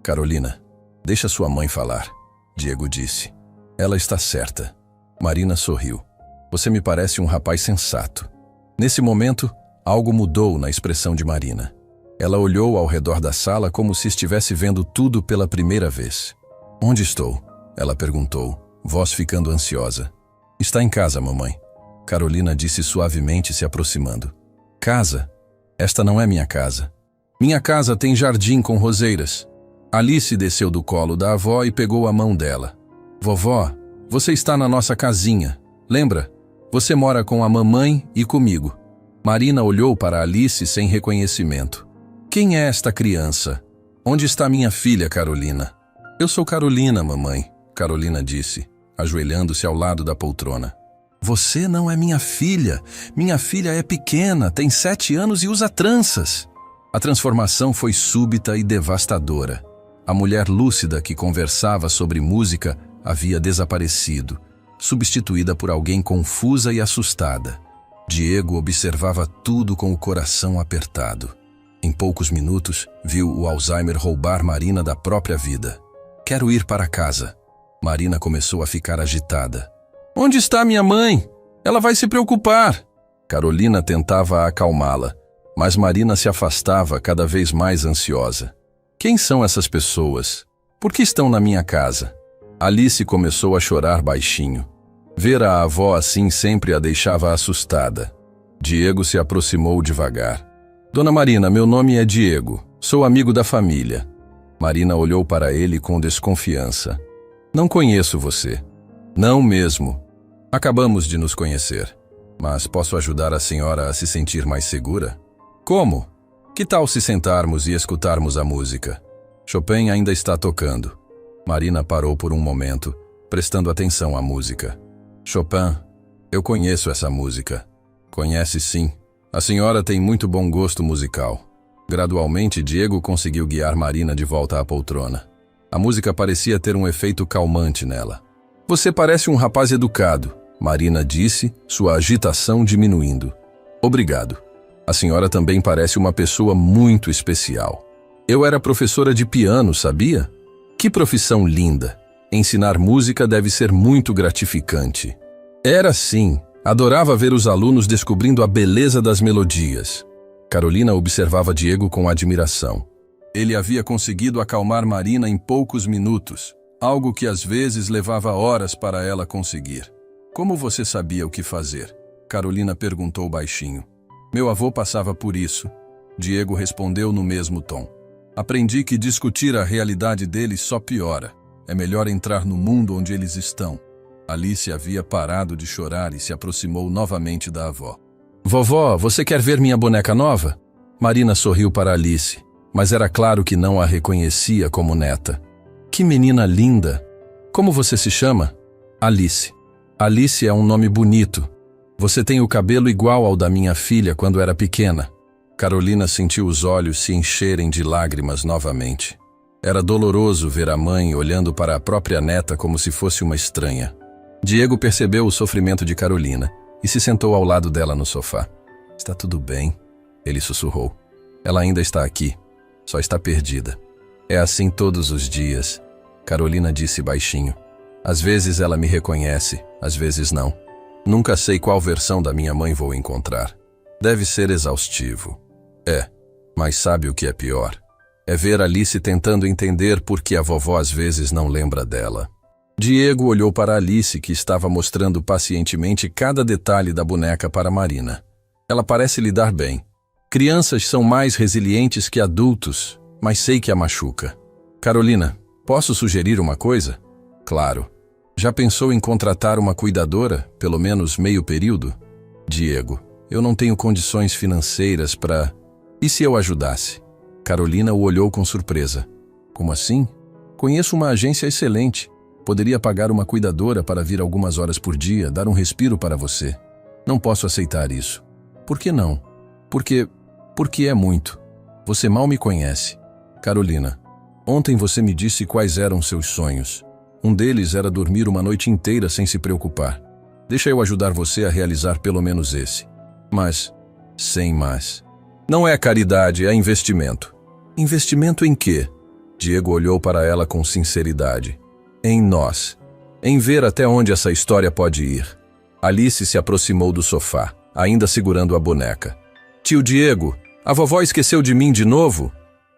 Carolina, deixa sua mãe falar, Diego disse. Ela está certa. Marina sorriu. Você me parece um rapaz sensato. Nesse momento, algo mudou na expressão de Marina. Ela olhou ao redor da sala como se estivesse vendo tudo pela primeira vez. Onde estou? Ela perguntou, voz ficando ansiosa. Está em casa, mamãe. Carolina disse suavemente, se aproximando. Casa? Esta não é minha casa. Minha casa tem jardim com roseiras. Alice desceu do colo da avó e pegou a mão dela. Vovó, você está na nossa casinha. Lembra? Você mora com a mamãe e comigo. Marina olhou para Alice sem reconhecimento. Quem é esta criança? Onde está minha filha, Carolina? Eu sou Carolina, mamãe, Carolina disse, ajoelhando-se ao lado da poltrona. Você não é minha filha. Minha filha é pequena, tem 7 anos e usa tranças. A transformação foi súbita e devastadora. A mulher lúcida que conversava sobre música havia desaparecido, substituída por alguém confusa e assustada. Diego observava tudo com o coração apertado. Em poucos minutos, viu o Alzheimer roubar Marina da própria vida. Quero ir para casa. Marina começou a ficar agitada. Onde está minha mãe? Ela vai se preocupar. Carolina tentava acalmá-la. Mas Marina se afastava cada vez mais ansiosa. Quem são essas pessoas? Por que estão na minha casa? Alice começou a chorar baixinho. Ver a avó assim sempre a deixava assustada. Diego se aproximou devagar. Dona Marina, meu nome é Diego. Sou amigo da família. Marina olhou para ele com desconfiança. Não conheço você. Não mesmo. Acabamos de nos conhecer. Mas posso ajudar a senhora a se sentir mais segura? Como? Que tal se sentarmos e escutarmos a música? Chopin ainda está tocando. Marina parou por um momento, prestando atenção à música. Chopin, eu conheço essa música. Conhece sim. A senhora tem muito bom gosto musical. Gradualmente, Diego conseguiu guiar Marina de volta à poltrona. A música parecia ter um efeito calmante nela. Você parece um rapaz educado, Marina disse, sua agitação diminuindo. Obrigado. A senhora também parece uma pessoa muito especial. Eu era professora de piano, sabia? Que profissão linda! Ensinar música deve ser muito gratificante. Era sim. Adorava ver os alunos descobrindo a beleza das melodias. Carolina observava Diego com admiração. Ele havia conseguido acalmar Marina em poucos minutos, algo que às vezes levava horas para ela conseguir. Como você sabia o que fazer? Carolina perguntou baixinho. Meu avô passava por isso. Diego respondeu no mesmo tom. Aprendi que discutir a realidade deles só piora. É melhor entrar no mundo onde eles estão. Alice havia parado de chorar e se aproximou novamente da avó. Vovó, você quer ver minha boneca nova? Marina sorriu para Alice, mas era claro que não a reconhecia como neta. Que menina linda! Como você se chama? Alice. Alice é um nome bonito. Você tem o cabelo igual ao da minha filha quando era pequena. Carolina sentiu os olhos se encherem de lágrimas novamente. Era doloroso ver a mãe olhando para a própria neta como se fosse uma estranha. Diego percebeu o sofrimento de Carolina e se sentou ao lado dela no sofá. Está tudo bem, ele sussurrou. Ela ainda está aqui, só está perdida. É assim todos os dias, Carolina disse baixinho. Às vezes ela me reconhece, às vezes não. Nunca sei qual versão da minha mãe vou encontrar. Deve ser exaustivo. É, mas sabe o que é pior? É ver Alice tentando entender por que a vovó às vezes não lembra dela. Diego olhou para Alice, que estava mostrando pacientemente cada detalhe da boneca para Marina. Ela parece lidar bem. Crianças são mais resilientes que adultos, mas sei que a machuca. Carolina, posso sugerir uma coisa? Claro. Já pensou em contratar uma cuidadora, pelo menos meio período? Diego, eu não tenho condições financeiras para... E se eu ajudasse? Carolina o olhou com surpresa. Como assim? Conheço uma agência excelente. Poderia pagar uma cuidadora para vir algumas horas por dia, dar um respiro para você. Não posso aceitar isso. Por que não? Porque é muito. Você mal me conhece. Carolina, ontem você me disse quais eram seus sonhos. Um deles era dormir uma noite inteira sem se preocupar. Deixa eu ajudar você a realizar pelo menos esse. Mas, sem mais. Não é caridade, é investimento. Investimento em quê? Diego olhou para ela com sinceridade. Em nós. Em ver até onde essa história pode ir. Alice se aproximou do sofá, ainda segurando a boneca. Tio Diego, a vovó esqueceu de mim de novo?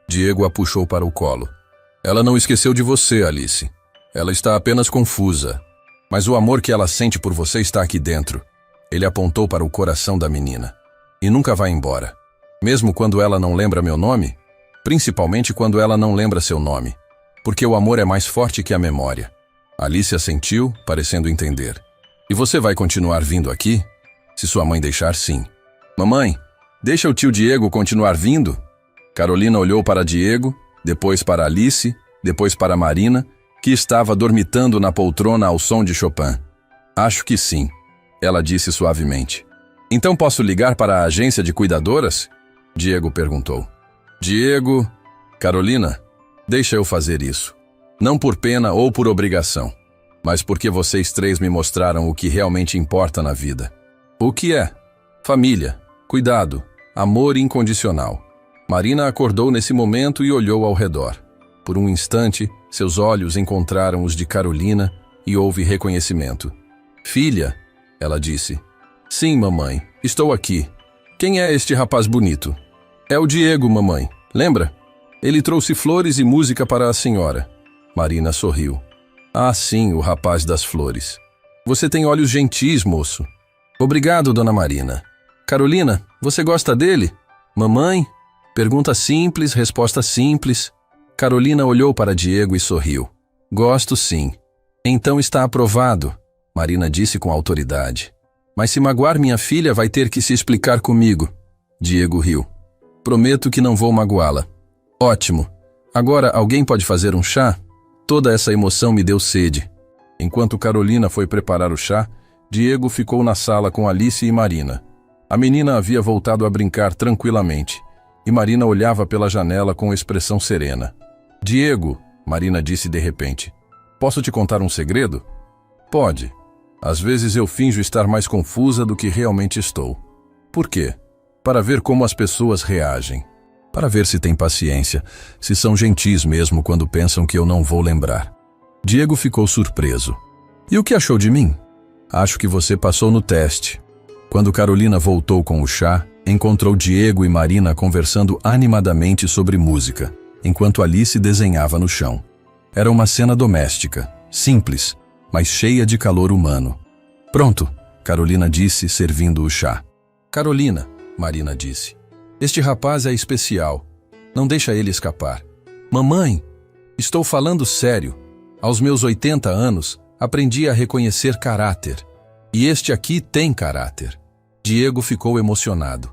Diego a puxou para o colo. Ela não esqueceu de você, Alice. Ela está apenas confusa. Mas o amor que ela sente por você está aqui dentro. Ele apontou para o coração da menina. E nunca vai embora. Mesmo quando ela não lembra meu nome? Principalmente quando ela não lembra seu nome. Porque o amor é mais forte que a memória. Alice assentiu, parecendo entender. E você vai continuar vindo aqui? Se sua mãe deixar, sim. Mamãe, deixa o tio Diego continuar vindo? Carolina olhou para Diego, depois para Alice, depois para Marina, que estava dormitando na poltrona ao som de Chopin. Acho que sim, ela disse suavemente. Então posso ligar para a agência de cuidadoras? Diego perguntou. Diego... Carolina, deixa eu fazer isso. Não por pena ou por obrigação, mas porque vocês três me mostraram o que realmente importa na vida. O que é? Família, cuidado, amor incondicional. Marina acordou nesse momento e olhou ao redor. Por um instante, seus olhos encontraram os de Carolina e houve reconhecimento. Filha, ela disse. Sim, mamãe, estou aqui. Quem é este rapaz bonito? É o Diego, mamãe. Lembra? Ele trouxe flores e música para a senhora. Marina sorriu. Ah, sim, o rapaz das flores. Você tem olhos gentis, moço. Obrigado, dona Marina. Carolina, você gosta dele? Mamãe? Pergunta simples, resposta simples. Carolina olhou para Diego e sorriu. Gosto sim. Então está aprovado, Marina disse com autoridade. Mas se magoar minha filha, vai ter que se explicar comigo. Diego riu. Prometo que não vou magoá-la. Ótimo. Agora alguém pode fazer um chá? Toda essa emoção me deu sede. Enquanto Carolina foi preparar o chá, Diego ficou na sala com Alice e Marina. A menina havia voltado a brincar tranquilamente, e Marina olhava pela janela com expressão serena. Diego, Marina disse de repente, posso te contar um segredo? Pode. Às vezes eu finjo estar mais confusa do que realmente estou. Por quê? Para ver como as pessoas reagem. Para ver se têm paciência, se são gentis mesmo quando pensam que eu não vou lembrar. Diego ficou surpreso. E o que achou de mim? Acho que você passou no teste. Quando Carolina voltou com o chá, encontrou Diego e Marina conversando animadamente sobre música, enquanto Alice desenhava no chão. Era uma cena doméstica, simples, mas cheia de calor humano. Pronto, Carolina disse, servindo o chá. Carolina, Marina disse, este rapaz é especial. Não deixa ele escapar. Mamãe, estou falando sério. Aos meus 80 anos, aprendi a reconhecer caráter. E este aqui tem caráter. Diego ficou emocionado.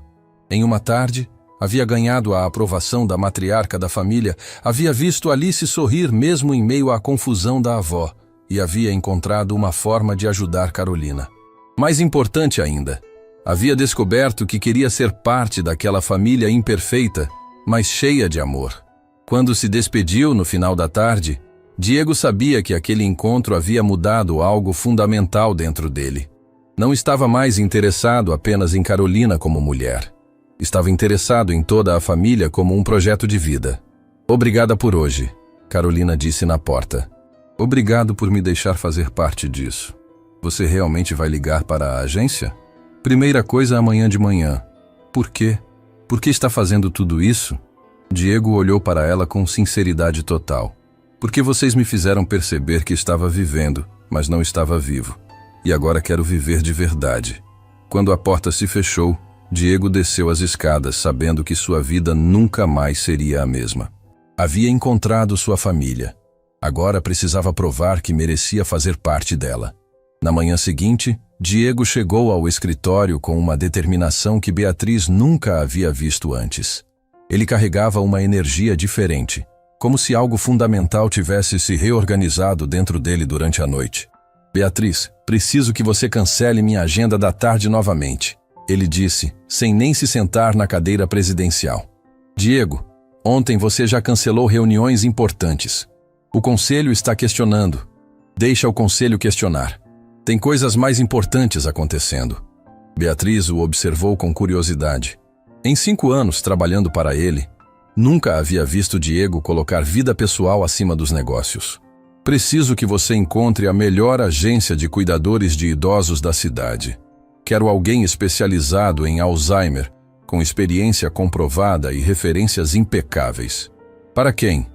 Em uma tarde, havia ganhado a aprovação da matriarca da família, havia visto Alice sorrir mesmo em meio à confusão da avó, e havia encontrado uma forma de ajudar Carolina. Mais importante ainda, havia descoberto que queria ser parte daquela família imperfeita, mas cheia de amor. Quando se despediu no final da tarde, Diego sabia que aquele encontro havia mudado algo fundamental dentro dele. Não estava mais interessado apenas em Carolina como mulher. Estava interessado em toda a família como um projeto de vida. Obrigada por hoje, Carolina disse na porta. Obrigado por me deixar fazer parte disso. Você realmente vai ligar para a agência? Primeira coisa amanhã de manhã. Por quê? Por que está fazendo tudo isso? Diego olhou para ela com sinceridade total. Porque vocês me fizeram perceber que estava vivendo, mas não estava vivo. E agora quero viver de verdade. Quando a porta se fechou, Diego desceu as escadas, sabendo que sua vida nunca mais seria a mesma. Havia encontrado sua família. Agora precisava provar que merecia fazer parte dela. Na manhã seguinte, Diego chegou ao escritório com uma determinação que Beatriz nunca havia visto antes. Ele carregava uma energia diferente, como se algo fundamental tivesse se reorganizado dentro dele durante a noite. Beatriz, preciso que você cancele minha agenda da tarde novamente, ele disse, sem nem se sentar na cadeira presidencial. Diego, ontem você já cancelou reuniões importantes. O conselho está questionando. Deixa o conselho questionar. Tem coisas mais importantes acontecendo. Beatriz o observou com curiosidade. Em 5 anos trabalhando para ele, nunca havia visto Diego colocar vida pessoal acima dos negócios. Preciso que você encontre a melhor agência de cuidadores de idosos da cidade. Quero alguém especializado em Alzheimer, com experiência comprovada e referências impecáveis. Para quem?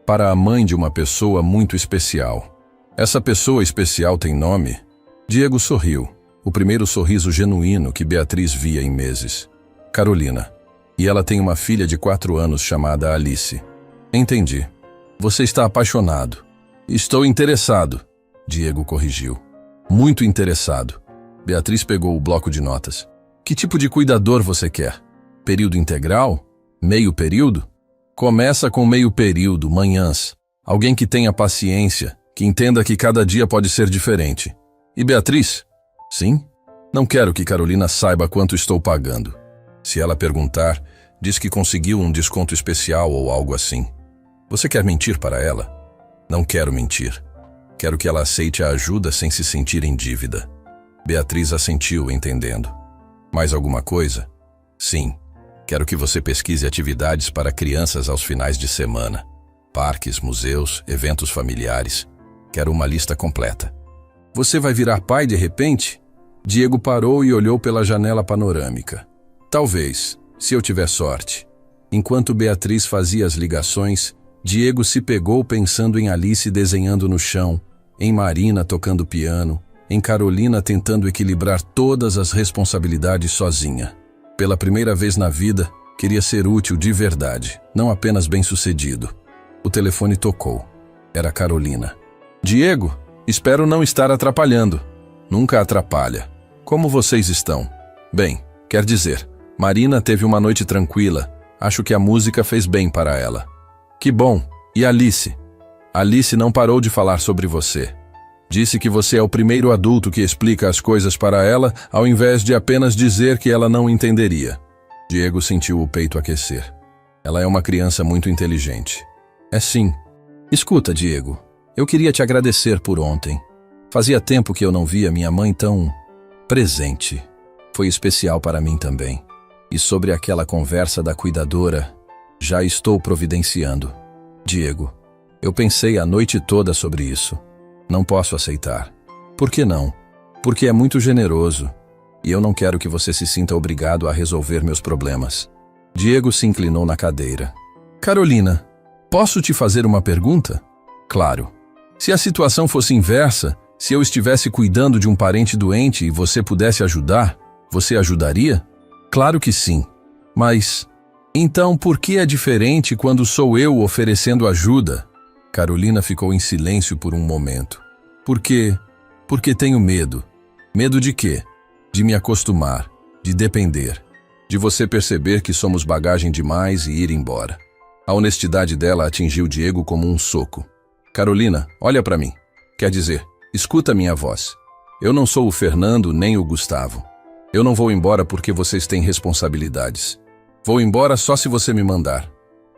Para a mãe de uma pessoa muito especial. Essa pessoa especial tem nome? Diego sorriu, o primeiro sorriso genuíno que Beatriz via em meses. Carolina. E ela tem uma filha de 4 anos chamada Alice. Entendi. Você está apaixonado. Estou interessado, Diego corrigiu. Muito interessado. Beatriz pegou o bloco de notas. Que tipo de cuidador você quer? Período integral? Meio período? Começa com meio período, manhãs. Alguém que tenha paciência, que entenda que cada dia pode ser diferente. E Beatriz? Sim? Não quero que Carolina saiba quanto estou pagando. Se ela perguntar, diz que conseguiu um desconto especial ou algo assim. Você quer mentir para ela? Não quero mentir. Quero que ela aceite a ajuda sem se sentir em dívida. Beatriz assentiu, entendendo. Mais alguma coisa? Sim. Quero que você pesquise atividades para crianças aos finais de semana. Parques, museus, eventos familiares. Quero uma lista completa. Você vai virar pai de repente? Diego parou e olhou pela janela panorâmica. Talvez, se eu tiver sorte. Enquanto Beatriz fazia as ligações, Diego se pegou pensando em Alice desenhando no chão, em Marina tocando piano, em Carolina tentando equilibrar todas as responsabilidades sozinha. Pela primeira vez na vida, queria ser útil de verdade, não apenas bem-sucedido. O telefone tocou. Era Carolina. Diego, espero não estar atrapalhando. Nunca atrapalha. Como vocês estão? Bem, quer dizer, Marina teve uma noite tranquila. Acho que a música fez bem para ela. Que bom. E Alice? Alice não parou de falar sobre você. Disse que você é o primeiro adulto que explica as coisas para ela, ao invés de apenas dizer que ela não entenderia. Diego sentiu o peito aquecer. Ela é uma criança muito inteligente. É sim. Escuta, Diego, eu queria te agradecer por ontem. Fazia tempo que eu não via minha mãe tão presente. Foi especial para mim também. E sobre aquela conversa da cuidadora, já estou providenciando. Diego, eu pensei a noite toda sobre isso. Não posso aceitar. Por que não? Porque é muito generoso. E eu não quero que você se sinta obrigado a resolver meus problemas. Diego se inclinou na cadeira. Carolina, posso te fazer uma pergunta? Claro. Se a situação fosse inversa, se eu estivesse cuidando de um parente doente e você pudesse ajudar, você ajudaria? Claro que sim. Mas, então por que é diferente quando sou eu oferecendo ajuda? Carolina ficou em silêncio por um momento. Por quê? Porque tenho medo. Medo de quê? De me acostumar, de depender, de você perceber que somos bagagem demais e ir embora. A honestidade dela atingiu Diego como um soco. Carolina, olha para mim. Quer dizer, escuta minha voz. Eu não sou o Fernando nem o Gustavo. Eu não vou embora porque vocês têm responsabilidades. Vou embora só se você me mandar.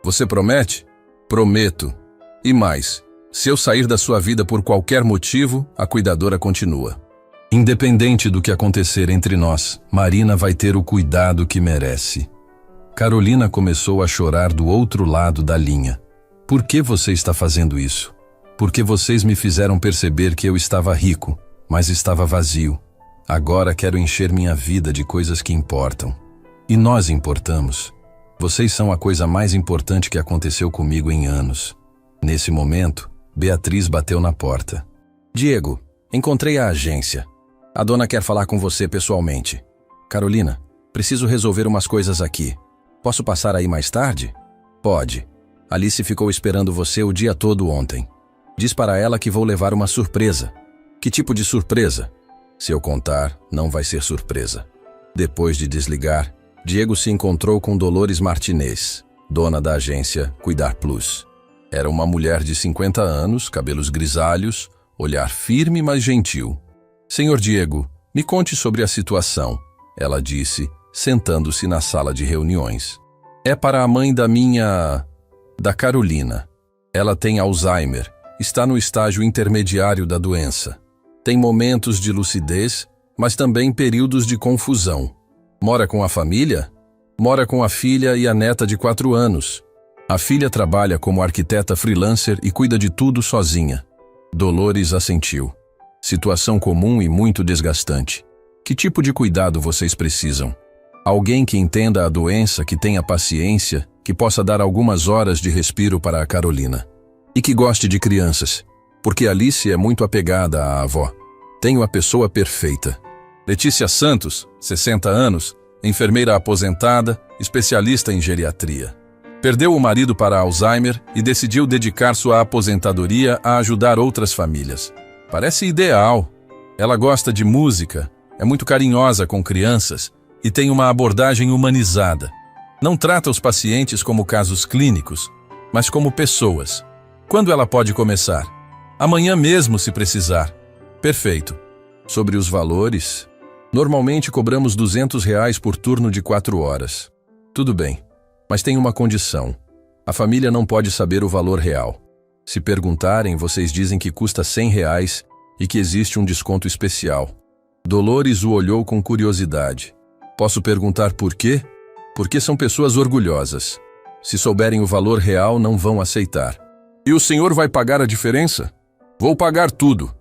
Você promete? Prometo. E mais, se eu sair da sua vida por qualquer motivo, a cuidadora continua. Independente do que acontecer entre nós, Marina vai ter o cuidado que merece. Carolina começou a chorar do outro lado da linha. Por que você está fazendo isso? Porque vocês me fizeram perceber que eu estava rico, mas estava vazio. Agora quero encher minha vida de coisas que importam. E nós importamos. Vocês são a coisa mais importante que aconteceu comigo em anos. Nesse momento, Beatriz bateu na porta. Diego, encontrei a agência. A dona quer falar com você pessoalmente. Carolina, preciso resolver umas coisas aqui. Posso passar aí mais tarde? Pode. Alice ficou esperando você o dia todo ontem. Diz para ela que vou levar uma surpresa. Que tipo de surpresa? Se eu contar, não vai ser surpresa. Depois de desligar, Diego se encontrou com Dolores Martinez, dona da agência Cuidar Plus. Era uma mulher de 50 anos, cabelos grisalhos, olhar firme mas gentil. Senhor Diego, me conte sobre a situação, ela disse, sentando-se na sala de reuniões. É para a mãe da Carolina. Ela tem Alzheimer, está no estágio intermediário da doença. Tem momentos de lucidez, mas também períodos de confusão. Mora com a família? Mora com a filha e a neta de 4 anos. A filha trabalha como arquiteta freelancer e cuida de tudo sozinha. Dolores assentiu. Situação comum e muito desgastante. Que tipo de cuidado vocês precisam? Alguém que entenda a doença, que tenha paciência, que possa dar algumas horas de respiro para a Carolina. E que goste de crianças, porque Alice é muito apegada à avó. Tenho a pessoa perfeita. Letícia Santos, 60 anos, enfermeira aposentada, especialista em geriatria. Perdeu o marido para Alzheimer e decidiu dedicar sua aposentadoria a ajudar outras famílias. Parece ideal. Ela gosta de música, é muito carinhosa com crianças e tem uma abordagem humanizada. Não trata os pacientes como casos clínicos, mas como pessoas. Quando ela pode começar? Amanhã mesmo, se precisar. Perfeito. Sobre os valores, normalmente cobramos R$200 por turno de 4 horas. Tudo bem, mas tem uma condição. A família não pode saber o valor real. Se perguntarem, vocês dizem que custa R$100 e que existe um desconto especial. Dolores o olhou com curiosidade. Posso perguntar por quê? Porque são pessoas orgulhosas. Se souberem o valor real, não vão aceitar. E o senhor vai pagar a diferença? Vou pagar tudo.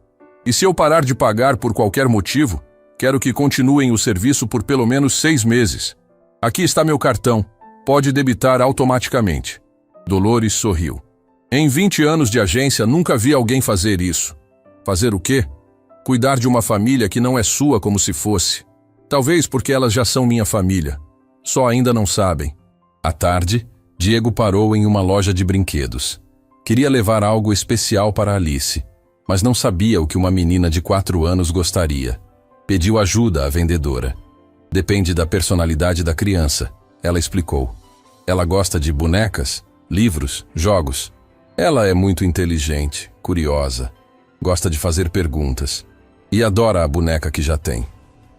E se eu parar de pagar por qualquer motivo, quero que continuem o serviço por pelo menos 6 meses. Aqui está meu cartão. Pode debitar automaticamente. Dolores sorriu. Em 20 anos de agência, nunca vi alguém fazer isso. Fazer o quê? Cuidar de uma família que não é sua como se fosse. Talvez porque elas já são minha família. Só ainda não sabem. À tarde, Diego parou em uma loja de brinquedos. Queria levar algo especial para Alice, mas não sabia o que uma menina de 4 anos gostaria. Pediu ajuda à vendedora. Depende da personalidade da criança, ela explicou. Ela gosta de bonecas, livros, jogos. Ela é muito inteligente, curiosa, gosta de fazer perguntas e adora a boneca que já tem.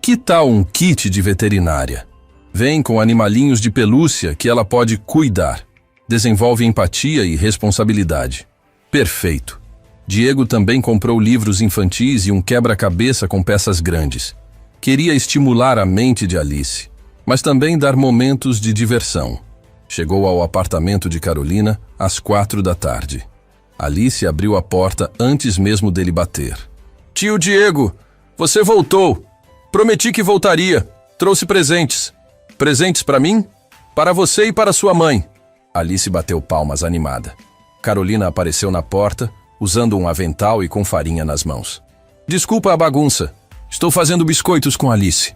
Que tal um kit de veterinária? Vem com animalinhos de pelúcia que ela pode cuidar. Desenvolve empatia e responsabilidade. Perfeito. Diego também comprou livros infantis e um quebra-cabeça com peças grandes. Queria estimular a mente de Alice, mas também dar momentos de diversão. Chegou ao apartamento de Carolina às 4 da tarde. Alice abriu a porta antes mesmo dele bater. Tio Diego, você voltou. Prometi que voltaria. Trouxe presentes. Presentes para mim? Para você e para sua mãe. Alice bateu palmas animada. Carolina apareceu na porta, usando um avental e com farinha nas mãos. Desculpa a bagunça. Estou fazendo biscoitos com Alice.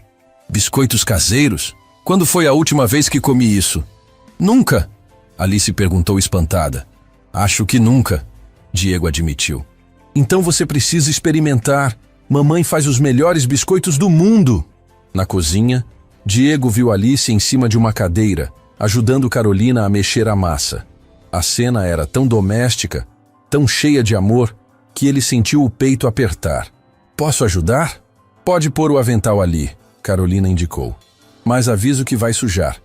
Biscoitos caseiros? Quando foi a última vez que comi isso? Nunca, Alice perguntou espantada. Acho que nunca, Diego admitiu. Então você precisa experimentar. Mamãe faz os melhores biscoitos do mundo. Na cozinha, Diego viu Alice em cima de uma cadeira, ajudando Carolina a mexer a massa. A cena era tão doméstica, tão cheia de amor, que ele sentiu o peito apertar. Posso ajudar? Pode pôr o avental ali, Carolina indicou. Mas aviso que vai sujar.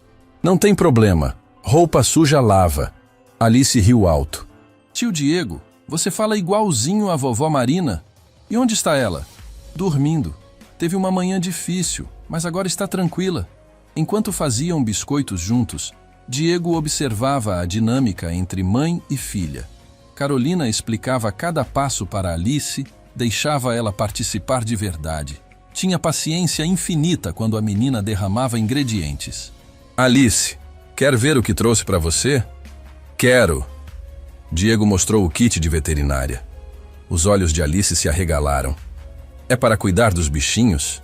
Não tem problema. Roupa suja lava. Alice riu alto. Tio Diego, você fala igualzinho a vovó Marina. E onde está ela? Dormindo. Teve uma manhã difícil, mas agora está tranquila. Enquanto faziam biscoitos juntos, Diego observava a dinâmica entre mãe e filha. Carolina explicava cada passo para Alice, deixava ela participar de verdade. Tinha paciência infinita quando a menina derramava ingredientes. Alice, quer ver o que trouxe para você? Quero. Diego mostrou o kit de veterinária. Os olhos de Alice se arregalaram. É para cuidar dos bichinhos?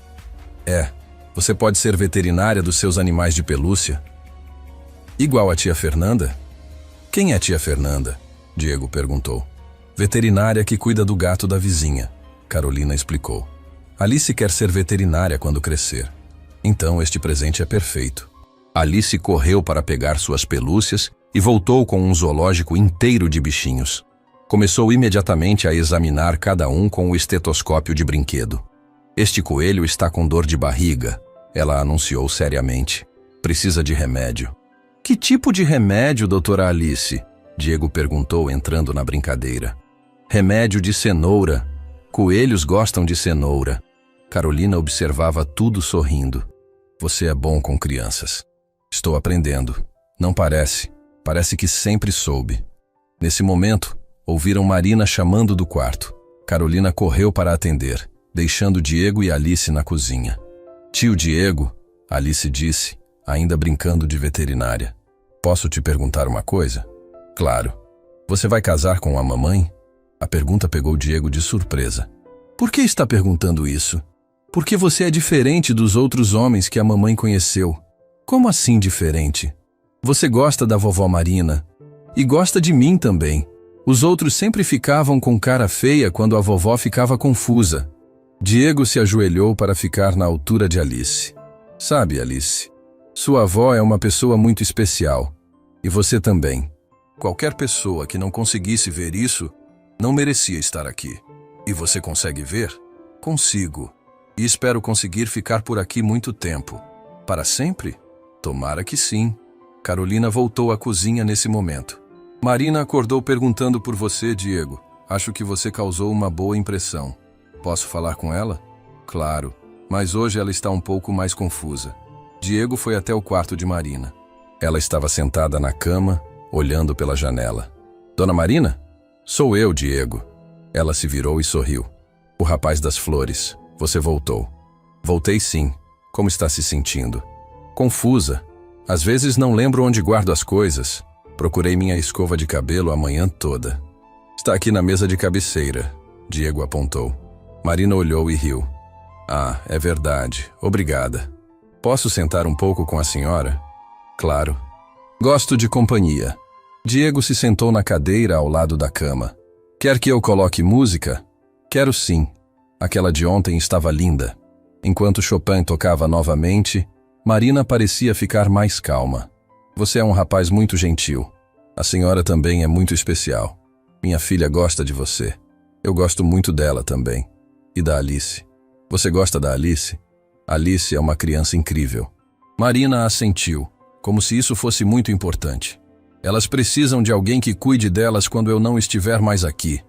É. Você pode ser veterinária dos seus animais de pelúcia. Igual a tia Fernanda? Quem é tia Fernanda? Diego perguntou. Veterinária que cuida do gato da vizinha, Carolina explicou. Alice quer ser veterinária quando crescer. Então este presente é perfeito. Alice correu para pegar suas pelúcias e voltou com um zoológico inteiro de bichinhos. Começou imediatamente a examinar cada um com o estetoscópio de brinquedo. Este coelho está com dor de barriga, ela anunciou seriamente. Precisa de remédio. Que tipo de remédio, doutora Alice? Diego perguntou entrando na brincadeira. Remédio de cenoura. Coelhos gostam de cenoura. Carolina observava tudo sorrindo. Você é bom com crianças. Estou aprendendo. Não parece. Parece que sempre soube. Nesse momento, ouviram Marina chamando do quarto. Carolina correu para atender, deixando Diego e Alice na cozinha. Tio Diego, Alice disse, ainda brincando de veterinária. Posso te perguntar uma coisa? Claro. Você vai casar com a mamãe? A pergunta pegou Diego de surpresa. Por que está perguntando isso? Porque você é diferente dos outros homens que a mamãe conheceu. Como assim diferente? Você gosta da vovó Marina. E gosta de mim também. Os outros sempre ficavam com cara feia quando a vovó ficava confusa. Diego se ajoelhou para ficar na altura de Alice. Sabe, Alice, sua avó é uma pessoa muito especial. E você também. Qualquer pessoa que não conseguisse ver isso, não merecia estar aqui. E você consegue ver? Consigo. E espero conseguir ficar por aqui muito tempo. Para sempre? Tomara que sim. Carolina voltou à cozinha nesse momento. Marina acordou perguntando por você, Diego. Acho que você causou uma boa impressão. Posso falar com ela? Claro, mas hoje ela está um pouco mais confusa. Diego foi até o quarto de Marina. Ela estava sentada na cama, olhando pela janela. Dona Marina? Sou eu, Diego. Ela se virou e sorriu. O rapaz das flores, você voltou. Voltei sim. Como está se sentindo? Confusa. Às vezes não lembro onde guardo as coisas. Procurei minha escova de cabelo a manhã toda. Está aqui na mesa de cabeceira, Diego apontou. Marina olhou e riu. Ah, é verdade. Obrigada. Posso sentar um pouco com a senhora? Claro. Gosto de companhia. Diego se sentou na cadeira ao lado da cama. Quer que eu coloque música? Quero sim. Aquela de ontem estava linda. Enquanto Chopin tocava novamente, Marina parecia ficar mais calma. Você é um rapaz muito gentil. A senhora também é muito especial. Minha filha gosta de você. Eu gosto muito dela também. E da Alice. Você gosta da Alice? Alice é uma criança incrível. Marina assentiu, como se isso fosse muito importante. Elas precisam de alguém que cuide delas quando eu não estiver mais aqui.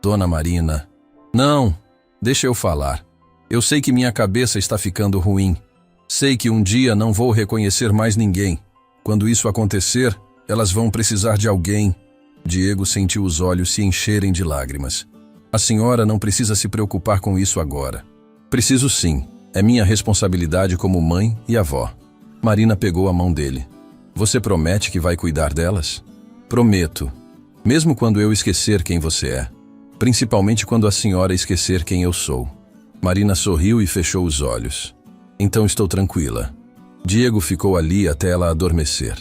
Dona Marina. Não, deixa eu falar. Eu sei que minha cabeça está ficando ruim. Sei que um dia não vou reconhecer mais ninguém. Quando isso acontecer, elas vão precisar de alguém. Diego sentiu os olhos se encherem de lágrimas. A senhora não precisa se preocupar com isso agora. Preciso sim. É minha responsabilidade como mãe e avó. Marina pegou a mão dele. Você promete que vai cuidar delas? Prometo. Mesmo quando eu esquecer quem você é. Principalmente quando a senhora esquecer quem eu sou. Marina sorriu e fechou os olhos. Então estou tranquila. Diego ficou ali até ela adormecer.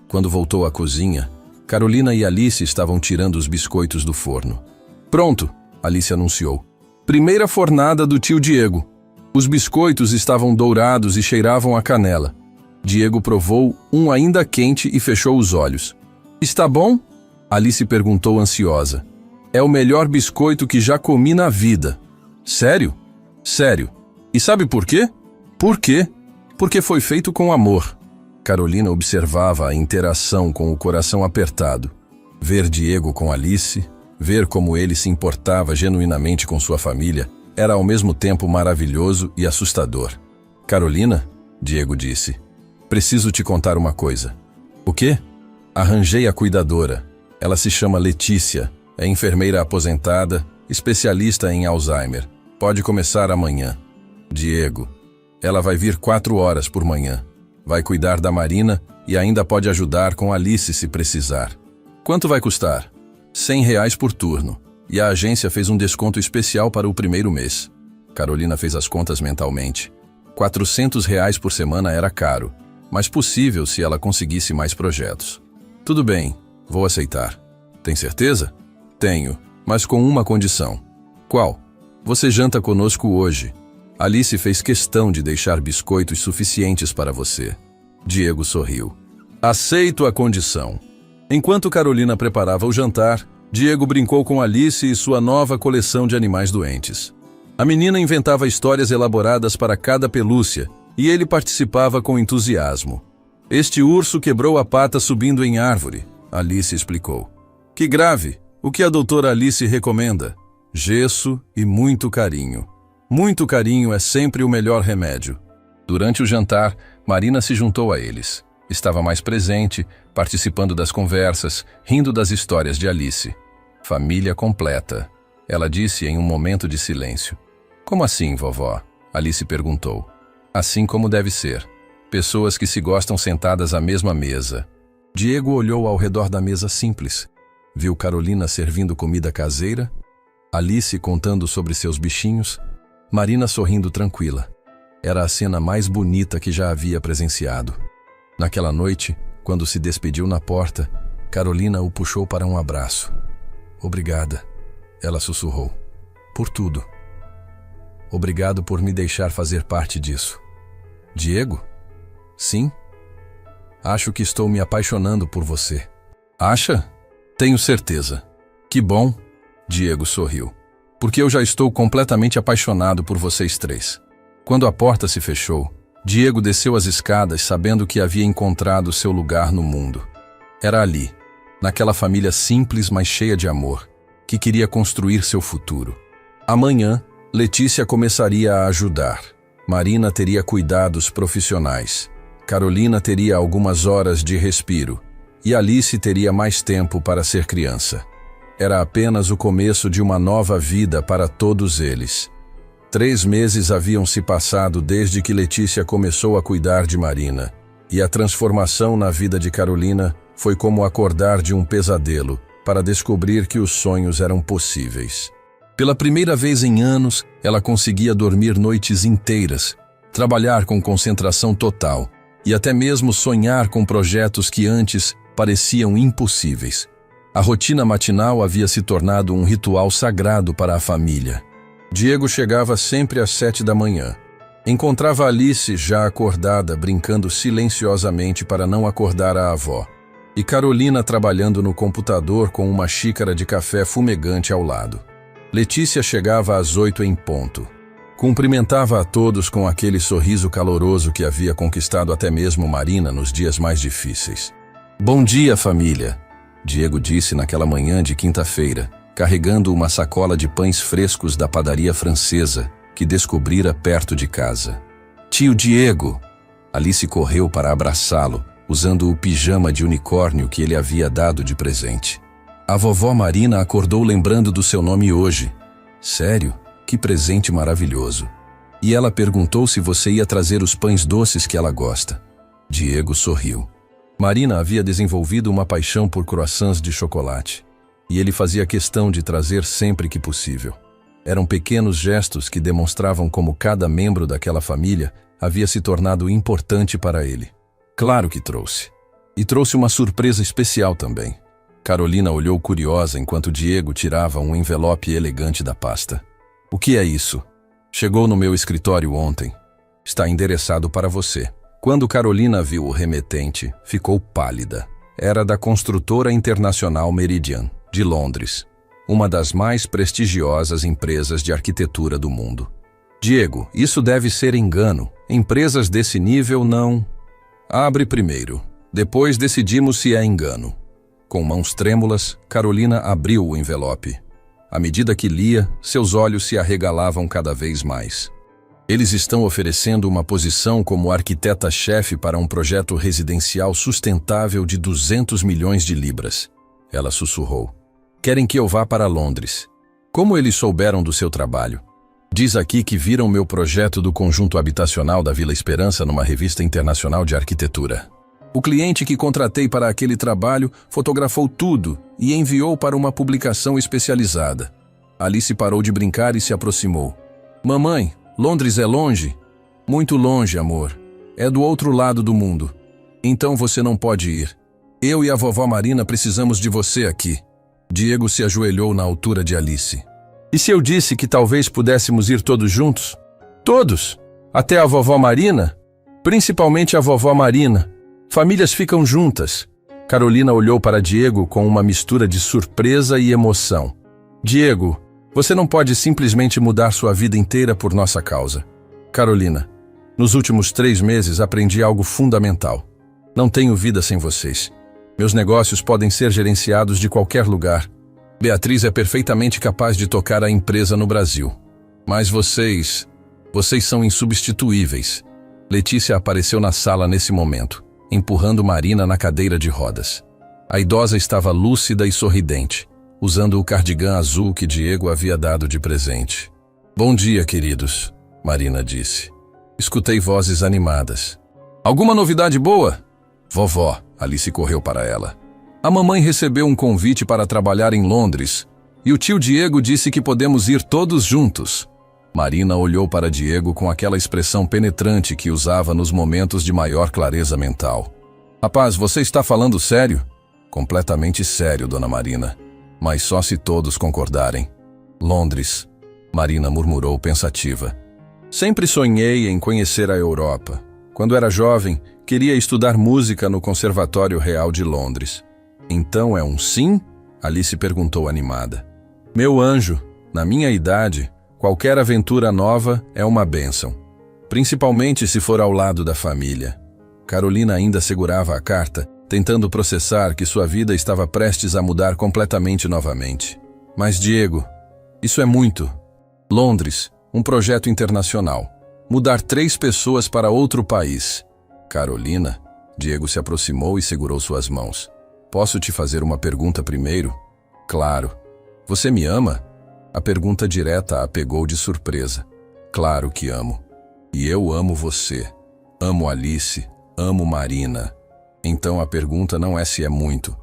Quando voltou à cozinha, Carolina e Alice estavam tirando os biscoitos do forno. Pronto, Alice anunciou. Primeira fornada do tio Diego. Os biscoitos estavam dourados e cheiravam a canela. Diego provou um ainda quente e fechou os olhos. Está bom? Alice perguntou ansiosa. É o melhor biscoito que já comi na vida. Sério? Sério. E sabe por quê? Por quê? Porque foi feito com amor. Carolina observava a interação com o coração apertado. Ver Diego com Alice, ver como ele se importava genuinamente com sua família, era ao mesmo tempo maravilhoso e assustador. Carolina, Diego disse, preciso te contar uma coisa. O quê? Arranjei a cuidadora. Ela se chama Letícia, é enfermeira aposentada, especialista em Alzheimer. Pode começar amanhã. Diego, ela vai vir 4 horas por manhã. Vai cuidar da Marina e ainda pode ajudar com Alice se precisar. Quanto vai custar? R$100 por turno. E a agência fez um desconto especial para o primeiro mês. Carolina fez as contas mentalmente. R$400 por semana era caro, mas possível se ela conseguisse mais projetos. Tudo bem, vou aceitar. Tem certeza? Tenho, mas com uma condição. Qual? Você janta conosco hoje. Alice fez questão de deixar biscoitos suficientes para você. Diego sorriu. Aceito a condição. Enquanto Carolina preparava o jantar, Diego brincou com Alice e sua nova coleção de animais doentes. A menina inventava histórias elaboradas para cada pelúcia e ele participava com entusiasmo. Este urso quebrou a pata subindo em árvore, Alice explicou. Que grave! O que a doutora Alice recomenda? Gesso e muito carinho. Muito carinho é sempre o melhor remédio. Durante o jantar, Marina se juntou a eles. Estava mais presente, participando das conversas, rindo das histórias de Alice. Família completa, ela disse em um momento de silêncio. Como assim, vovó? Alice perguntou. Assim como deve ser. Pessoas que se gostam sentadas à mesma mesa. Diego olhou ao redor da mesa simples. Viu Carolina servindo comida caseira, Alice contando sobre seus bichinhos, Marina sorrindo tranquila. Era a cena mais bonita que já havia presenciado. Naquela noite, quando se despediu na porta, Carolina o puxou para um abraço. Obrigada, ela sussurrou. Por tudo. Obrigado por me deixar fazer parte disso. Diego? Sim? Acho que estou me apaixonando por você. Acha? Tenho certeza. Que bom, Diego sorriu. Porque eu já estou completamente apaixonado por vocês três. Quando a porta se fechou, Diego desceu as escadas sabendo que havia encontrado seu lugar no mundo. Era ali, naquela família simples, mas cheia de amor, que queria construir seu futuro. Amanhã, Letícia começaria a ajudar. Marina teria cuidados profissionais. Carolina teria algumas horas de respiro. E Alice teria mais tempo para ser criança. Era apenas o começo de uma nova vida para todos eles. 3 meses haviam se passado desde que Letícia começou a cuidar de Marina. E a transformação na vida de Carolina foi como acordar de um pesadelo para descobrir que os sonhos eram possíveis. Pela primeira vez em anos, ela conseguia dormir noites inteiras, trabalhar com concentração total e até mesmo sonhar com projetos que antes pareciam impossíveis. A rotina matinal havia se tornado um ritual sagrado para a família. Diego chegava sempre às 7 da manhã. Encontrava Alice já acordada, brincando silenciosamente para não acordar a avó, e Carolina trabalhando no computador com uma xícara de café fumegante ao lado. Letícia chegava às 8 em ponto. Cumprimentava a todos com aquele sorriso caloroso que havia conquistado até mesmo Marina nos dias mais difíceis. "Bom dia, família", Diego disse naquela manhã de quinta-feira, carregando uma sacola de pães frescos da padaria francesa que descobrira perto de casa. "Tio Diego!" Alice correu para abraçá-lo, usando o pijama de unicórnio que ele havia dado de presente. A vovó Marina acordou lembrando do seu nome hoje. "Sério? Que presente maravilhoso." E ela perguntou se você ia trazer os pães doces que ela gosta. Diego sorriu. Marina havia desenvolvido uma paixão por croissants de chocolate, e ele fazia questão de trazer sempre que possível. Eram pequenos gestos que demonstravam como cada membro daquela família havia se tornado importante para ele. Claro que trouxe. E trouxe uma surpresa especial também. Carolina olhou curiosa enquanto Diego tirava um envelope elegante da pasta. "O que é isso?" "Chegou no meu escritório ontem. Está endereçado para você." Quando Carolina viu o remetente, ficou pálida. Era da construtora internacional Meridian, de Londres, uma das mais prestigiosas empresas de arquitetura do mundo. "Diego, isso deve ser engano. Empresas desse nível não..." "Abre primeiro. Depois decidimos se é engano." Com mãos trêmulas, Carolina abriu o envelope. À medida que lia, seus olhos se arregalavam cada vez mais. "Eles estão oferecendo uma posição como arquiteta-chefe para um projeto residencial sustentável de 200 milhões de libras. Ela sussurrou. "Querem que eu vá para Londres. Como eles souberam do seu trabalho?" "Diz aqui que viram meu projeto do conjunto habitacional da Vila Esperança numa revista internacional de arquitetura. O cliente que contratei para aquele trabalho fotografou tudo e enviou para uma publicação especializada." Alice parou de brincar e se aproximou. "Mamãe, Londres é longe?" "Muito longe, amor. É do outro lado do mundo. Então você não pode ir. Eu e a vovó Marina precisamos de você aqui." Diego se ajoelhou na altura de Alice. "E se eu disse que talvez pudéssemos ir todos juntos?" "Todos? Até a vovó Marina?" "Principalmente a vovó Marina. Famílias ficam juntas." Carolina olhou para Diego com uma mistura de surpresa e emoção. "Diego, você não pode simplesmente mudar sua vida inteira por nossa causa." "Carolina, nos últimos 3 meses aprendi algo fundamental. Não tenho vida sem vocês. Meus negócios podem ser gerenciados de qualquer lugar. Beatriz é perfeitamente capaz de tocar a empresa no Brasil. Mas vocês são insubstituíveis." Letícia apareceu na sala nesse momento, empurrando Marina na cadeira de rodas. A idosa estava lúcida e sorridente, usando o cardigã azul que Diego havia dado de presente. "Bom dia, queridos", Marina disse. Escutei vozes animadas. "Alguma novidade boa?" "Vovó", Alice correu para ela. "A mamãe recebeu um convite para trabalhar em Londres, e o tio Diego disse que podemos ir todos juntos." Marina olhou para Diego com aquela expressão penetrante que usava nos momentos de maior clareza mental. "Rapaz, você está falando sério?" "Completamente sério, dona Marina. Mas só se todos concordarem." "Londres", Marina murmurou pensativa. "Sempre sonhei em conhecer a Europa. Quando era jovem, queria estudar música no Conservatório Real de Londres." "Então é um sim?" Alice perguntou animada. "Meu anjo, na minha idade, qualquer aventura nova é uma bênção, principalmente se for ao lado da família." Carolina ainda segurava a carta, tentando processar que sua vida estava prestes a mudar completamente novamente. "Mas Diego, isso é muito. Londres, um projeto internacional. Mudar 3 pessoas para outro país." "Carolina", Diego se aproximou e segurou suas mãos. "Posso te fazer uma pergunta primeiro?" "Claro." "Você me ama?" A pergunta direta a pegou de surpresa. "Claro que amo. E eu amo você. Amo Alice. Amo Marina. Então a pergunta não é se é muito.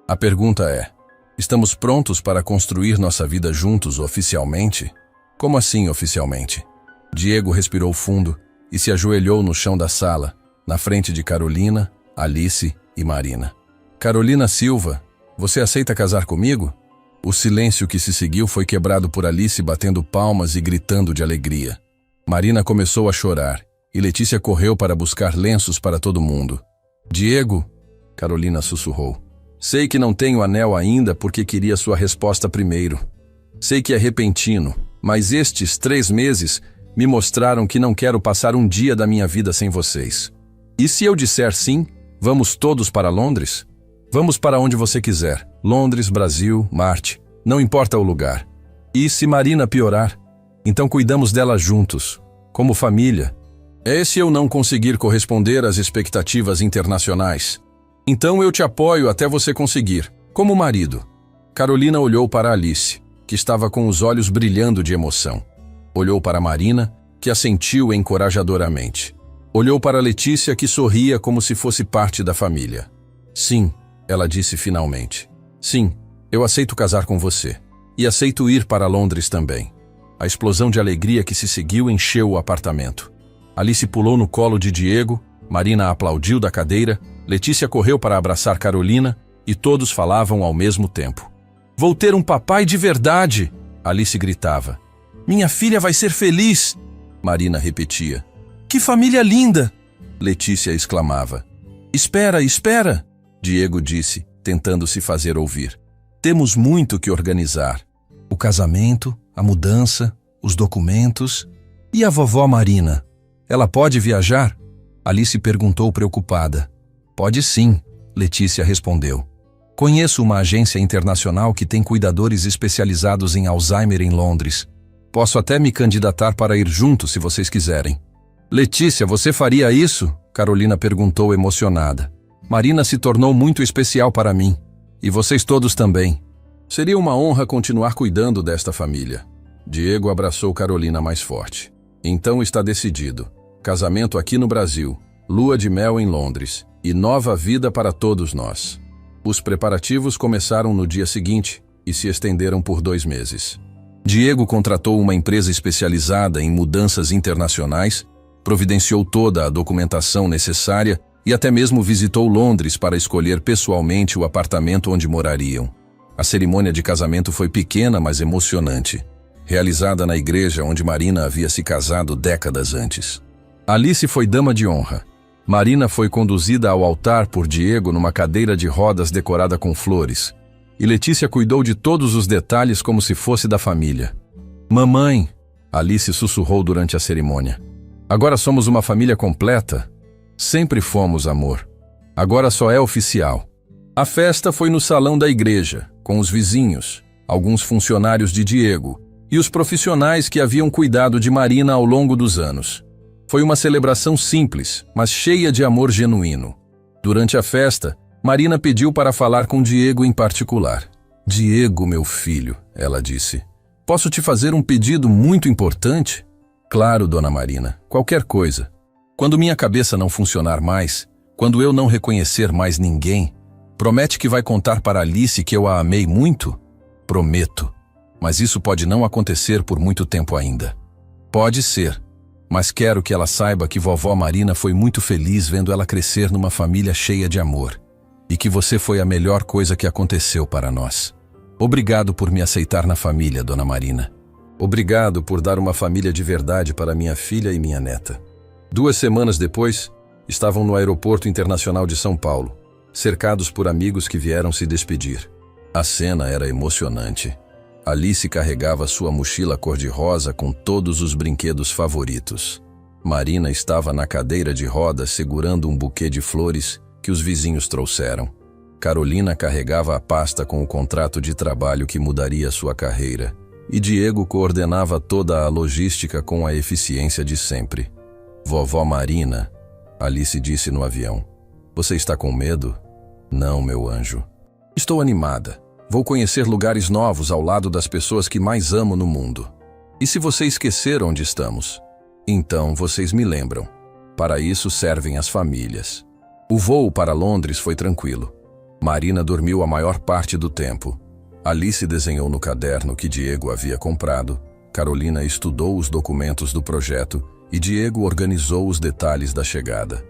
A pergunta é: estamos prontos para construir nossa vida juntos oficialmente? Como assim oficialmente? Diego respirou fundo e se ajoelhou no chão da sala, na frente de Carolina, Alice e Marina. Carolina Silva, você aceita casar comigo? O silêncio que se seguiu foi quebrado por Alice batendo palmas e gritando de alegria. Marina começou a chorar e Letícia correu para buscar lenços para todo mundo. Diego, Carolina sussurrou. Sei que não tenho anel ainda porque queria sua resposta primeiro. Sei que é repentino, mas estes 3 meses me mostraram que não quero passar um dia da minha vida sem vocês. E se eu disser sim, vamos todos para Londres? Vamos para onde você quiser. Londres, Brasil, Marte. Não importa o lugar. E se Marina piorar? Então cuidamos dela juntos, como família. É se eu não conseguir corresponder às expectativas internacionais. Então eu te apoio até você conseguir, como marido. Carolina olhou para Alice, que estava com os olhos brilhando de emoção. Olhou para Marina, que assentiu encorajadoramente. Olhou para Letícia, que sorria como se fosse parte da família. Sim, ela disse finalmente. Sim, eu aceito casar com você. E aceito ir para Londres também. A explosão de alegria que se seguiu encheu o apartamento. Alice pulou no colo de Diego, Marina aplaudiu da cadeira, Letícia correu para abraçar Carolina e todos falavam ao mesmo tempo. Vou ter um papai de verdade! Alice gritava. Minha filha vai ser feliz! Marina repetia. Que família linda! Letícia exclamava. Espera, espera! Diego disse, tentando se fazer ouvir. Temos muito que organizar. O casamento, a mudança, os documentos. E a vovó Marina? Ela pode viajar? Alice perguntou preocupada. Pode sim, Letícia respondeu. Conheço uma agência internacional que tem cuidadores especializados em Alzheimer em Londres. Posso até me candidatar para ir junto se vocês quiserem. Letícia, você faria isso? Carolina perguntou emocionada. Marina se tornou muito especial para mim. E vocês todos também. Seria uma honra continuar cuidando desta família. Diego abraçou Carolina mais forte. Então está decidido. Casamento aqui no Brasil, lua de mel em Londres e nova vida para todos nós. Os preparativos começaram no dia seguinte e se estenderam por 2 meses. Diego contratou uma empresa especializada em mudanças internacionais, providenciou toda a documentação necessária e até mesmo visitou Londres para escolher pessoalmente o apartamento onde morariam. A cerimônia de casamento foi pequena, mas emocionante, realizada na igreja onde Marina havia se casado décadas antes. Alice foi dama de honra. Marina foi conduzida ao altar por Diego numa cadeira de rodas decorada com flores. E Letícia cuidou de todos os detalhes como se fosse da família. Mamãe, Alice sussurrou durante a cerimônia. Agora somos uma família completa. Sempre fomos, amor. Agora só é oficial. A festa foi no salão da igreja, com os vizinhos, alguns funcionários de Diego e os profissionais que haviam cuidado de Marina ao longo dos anos. Foi uma celebração simples, mas cheia de amor genuíno. Durante a festa, Marina pediu para falar com Diego em particular. Diego, meu filho, ela disse. Posso te fazer um pedido muito importante? Claro, dona Marina, qualquer coisa. Quando minha cabeça não funcionar mais, quando eu não reconhecer mais ninguém, promete que vai contar para Alice que eu a amei muito? Prometo. Mas isso pode não acontecer por muito tempo ainda. Pode ser. Mas quero que ela saiba que vovó Marina foi muito feliz vendo ela crescer numa família cheia de amor. E que você foi a melhor coisa que aconteceu para nós. Obrigado por me aceitar na família, dona Marina. Obrigado por dar uma família de verdade para minha filha e minha neta. 2 semanas depois, estavam no Aeroporto Internacional de São Paulo, cercados por amigos que vieram se despedir. A cena era emocionante. Alice carregava sua mochila cor-de-rosa com todos os brinquedos favoritos. Marina estava na cadeira de rodas segurando um buquê de flores que os vizinhos trouxeram. Carolina carregava a pasta com o contrato de trabalho que mudaria sua carreira. E Diego coordenava toda a logística com a eficiência de sempre. Vovó Marina, Alice disse no avião. Você está com medo? Não, meu anjo. Estou animada. Vou conhecer lugares novos ao lado das pessoas que mais amo no mundo. E se você esquecer onde estamos? Então vocês me lembram. Para isso servem as famílias. O voo para Londres foi tranquilo. Marina dormiu a maior parte do tempo. Alice desenhou no caderno que Diego havia comprado. Carolina estudou os documentos do projeto e Diego organizou os detalhes da chegada.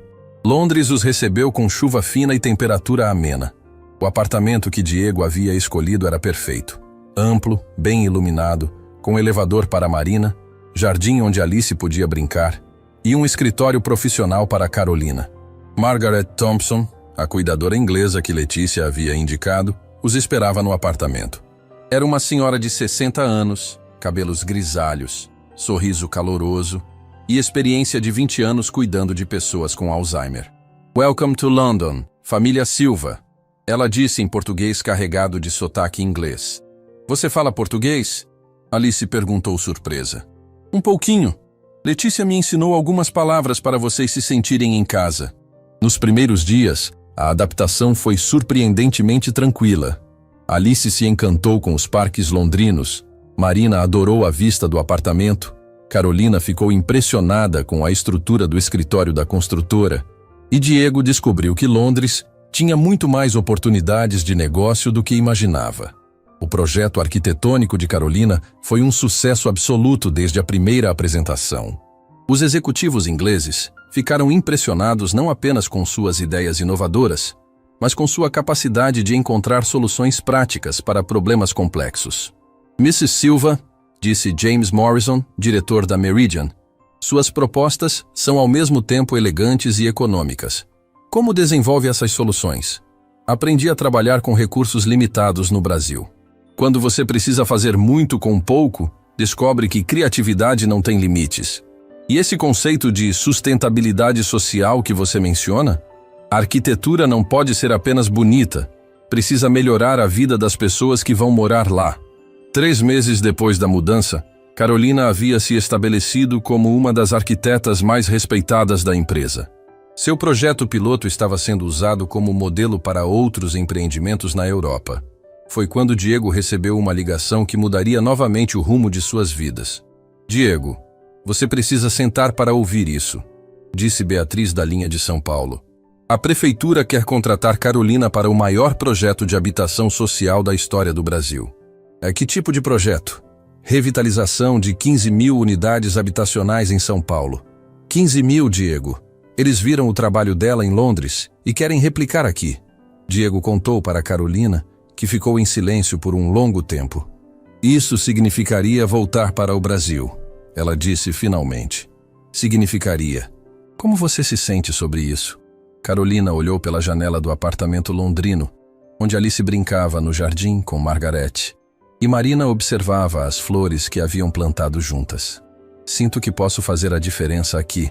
Londres os recebeu com chuva fina e temperatura amena. O apartamento que Diego havia escolhido era perfeito. Amplo, bem iluminado, com elevador para Marina, jardim onde Alice podia brincar e um escritório profissional para Carolina. Margaret Thompson, a cuidadora inglesa que Letícia havia indicado, os esperava no apartamento. Era uma senhora de 60 anos, cabelos grisalhos, sorriso caloroso e experiência de 20 anos cuidando de pessoas com Alzheimer. "Welcome to London, família Silva", ela disse em português carregado de sotaque inglês. "Você fala português?" Alice perguntou surpresa. "Um pouquinho. Letícia me ensinou algumas palavras para vocês se sentirem em casa." Nos primeiros dias, a adaptação foi surpreendentemente tranquila. Alice se encantou com os parques londrinos, Marina adorou a vista do apartamento, Carolina ficou impressionada com a estrutura do escritório da construtora e Diego descobriu que Londres tinha muito mais oportunidades de negócio do que imaginava. O projeto arquitetônico de Carolina foi um sucesso absoluto desde a primeira apresentação. Os executivos ingleses ficaram impressionados não apenas com suas ideias inovadoras, mas com sua capacidade de encontrar soluções práticas para problemas complexos. "Mrs. Silva", disse James Morrison, diretor da Meridian, "suas propostas são ao mesmo tempo elegantes e econômicas. Como desenvolve essas soluções? Aprendi a trabalhar com recursos limitados no Brasil. Quando você precisa fazer muito com pouco, descobre que criatividade não tem limites. E esse conceito de sustentabilidade social que você menciona? A arquitetura não pode ser apenas bonita, precisa melhorar a vida das pessoas que vão morar lá." 3 meses depois da mudança, Carolina havia se estabelecido como uma das arquitetas mais respeitadas da empresa. Seu projeto piloto estava sendo usado como modelo para outros empreendimentos na Europa. Foi quando Diego recebeu uma ligação que mudaria novamente o rumo de suas vidas. "Diego, você precisa sentar para ouvir isso", disse Beatriz da linha de São Paulo. "A prefeitura quer contratar Carolina para o maior projeto de habitação social da história do Brasil." "É que tipo de projeto?" "Revitalização de 15.000 unidades habitacionais em São Paulo." 15.000, Diego. Eles viram o trabalho dela em Londres e querem replicar aqui. Diego contou para Carolina, que ficou em silêncio por um longo tempo. "Isso significaria voltar para o Brasil", ela disse finalmente. "Significaria. Como você se sente sobre isso?" Carolina olhou pela janela do apartamento londrino, onde Alice brincava no jardim com Margaret, e Marina observava as flores que haviam plantado juntas. "Sinto que posso fazer a diferença aqui,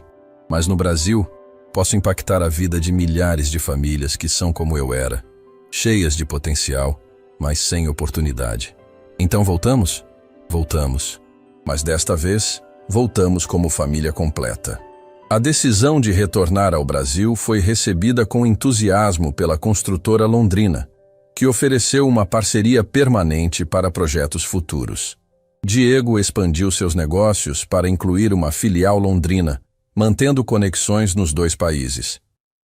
mas no Brasil, posso impactar a vida de milhares de famílias que são como eu era, cheias de potencial, mas sem oportunidade. Então voltamos? Voltamos. Mas desta vez, voltamos como família completa." A decisão de retornar ao Brasil foi recebida com entusiasmo pela construtora londrina, que ofereceu uma parceria permanente para projetos futuros. Diego expandiu seus negócios para incluir uma filial londrina, mantendo conexões nos 2 países.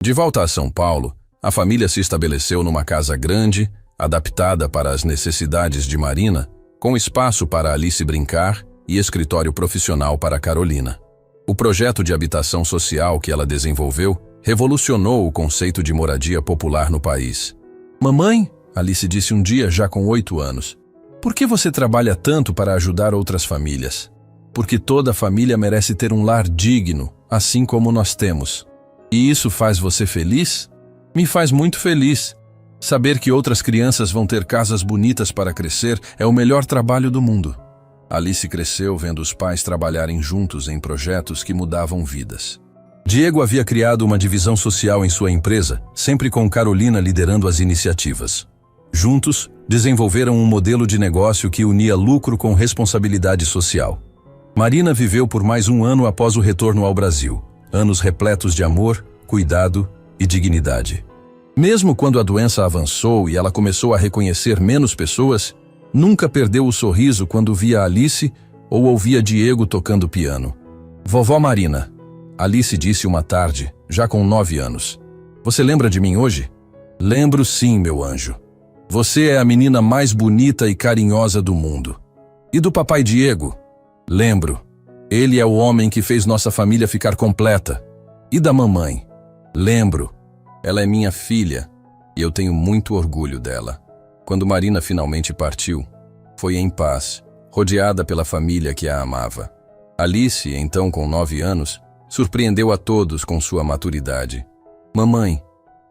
De volta a São Paulo, a família se estabeleceu numa casa grande, adaptada para as necessidades de Marina, com espaço para Alice brincar e escritório profissional para Carolina. O projeto de habitação social que ela desenvolveu revolucionou o conceito de moradia popular no país. "Mamãe", Alice disse um dia já com 8 anos, "por que você trabalha tanto para ajudar outras famílias?" "Porque toda família merece ter um lar digno, assim como nós temos." "E isso faz você feliz?" "Me faz muito feliz. Saber que outras crianças vão ter casas bonitas para crescer é o melhor trabalho do mundo." Alice cresceu vendo os pais trabalharem juntos em projetos que mudavam vidas. Diego havia criado uma divisão social em sua empresa, sempre com Carolina liderando as iniciativas. Juntos, desenvolveram um modelo de negócio que unia lucro com responsabilidade social. Marina viveu por mais um ano após o retorno ao Brasil, anos repletos de amor, cuidado e dignidade. Mesmo quando a doença avançou e ela começou a reconhecer menos pessoas, nunca perdeu o sorriso quando via Alice ou ouvia Diego tocando piano. "Vovó Marina", Alice disse uma tarde, já com 9 anos. Você lembra de mim hoje? Lembro sim, meu anjo. Você é a menina mais bonita e carinhosa do mundo. E do papai Diego? Lembro. Ele é o homem que fez nossa família ficar completa. E da mamãe? Lembro. Ela é minha filha e eu tenho muito orgulho dela. Quando Marina finalmente partiu, foi em paz, rodeada pela família que a amava. Alice, então com 9 anos, surpreendeu a todos com sua maturidade. Mamãe,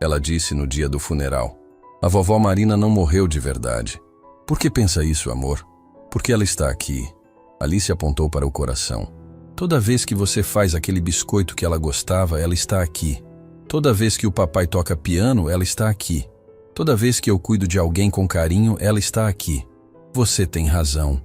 ela disse no dia do funeral, a vovó Marina não morreu de verdade. Por que pensa isso, amor? Porque ela está aqui. Alice apontou para o coração. Toda vez que você faz aquele biscoito que ela gostava, ela está aqui. Toda vez que o papai toca piano, ela está aqui. Toda vez que eu cuido de alguém com carinho, ela está aqui. Você tem razão.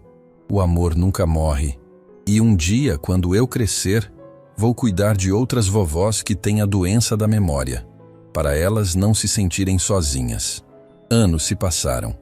O amor nunca morre. E um dia, quando eu crescer, vou cuidar de outras vovós que têm a doença da memória, para elas não se sentirem sozinhas. Anos se passaram.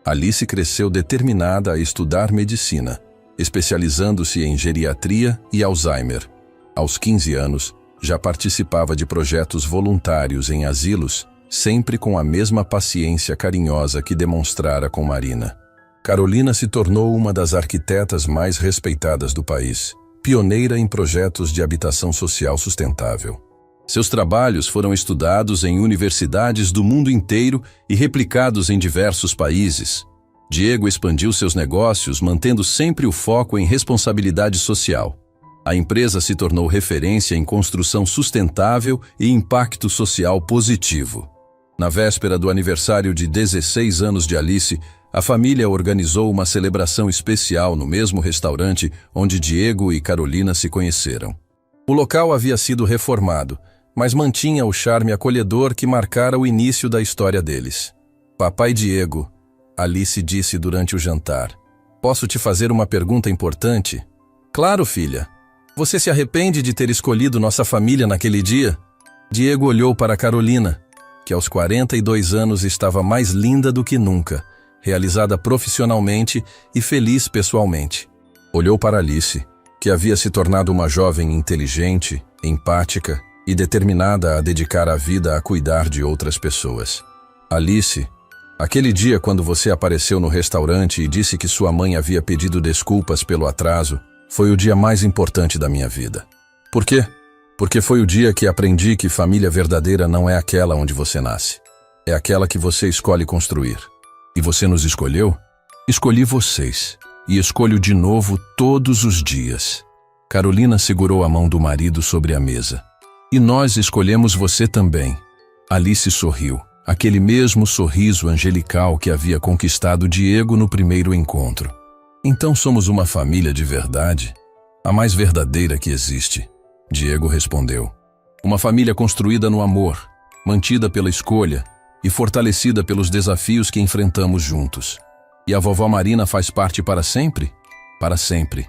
Alice cresceu determinada a estudar medicina, especializando-se em geriatria e Alzheimer. Aos 15 anos, já participava de projetos voluntários em asilos, sempre com a mesma paciência carinhosa que demonstrara com Marina. Carolina se tornou uma das arquitetas mais respeitadas do país, pioneira em projetos de habitação social sustentável. Seus trabalhos foram estudados em universidades do mundo inteiro e replicados em diversos países. Diego expandiu seus negócios, mantendo sempre o foco em responsabilidade social. A empresa se tornou referência em construção sustentável e impacto social positivo. Na véspera do aniversário de 16 anos de Alice, a família organizou uma celebração especial no mesmo restaurante onde Diego e Carolina se conheceram. O local havia sido reformado, mas mantinha o charme acolhedor que marcara o início da história deles. Papai Diego, Alice disse durante o jantar, posso te fazer uma pergunta importante? Claro, filha. Você se arrepende de ter escolhido nossa família naquele dia? Diego olhou para Carolina, que aos 42 anos estava mais linda do que nunca, realizada profissionalmente e feliz pessoalmente. Olhou para Alice, que havia se tornado uma jovem inteligente, empática e determinada a dedicar a vida a cuidar de outras pessoas. Alice, aquele dia quando você apareceu no restaurante e disse que sua mãe havia pedido desculpas pelo atraso, foi o dia mais importante da minha vida. Por quê? Porque foi o dia que aprendi que família verdadeira não é aquela onde você nasce. É aquela que você escolhe construir. E você nos escolheu? Escolhi vocês. E escolho de novo todos os dias. Carolina segurou a mão do marido sobre a mesa. E nós escolhemos você também. Alice sorriu. Aquele mesmo sorriso angelical que havia conquistado Diego no primeiro encontro. Então somos uma família de verdade? A mais verdadeira que existe. Diego respondeu. Uma família construída no amor, mantida pela escolha e fortalecida pelos desafios que enfrentamos juntos. E a vovó Marina faz parte para sempre? Para sempre.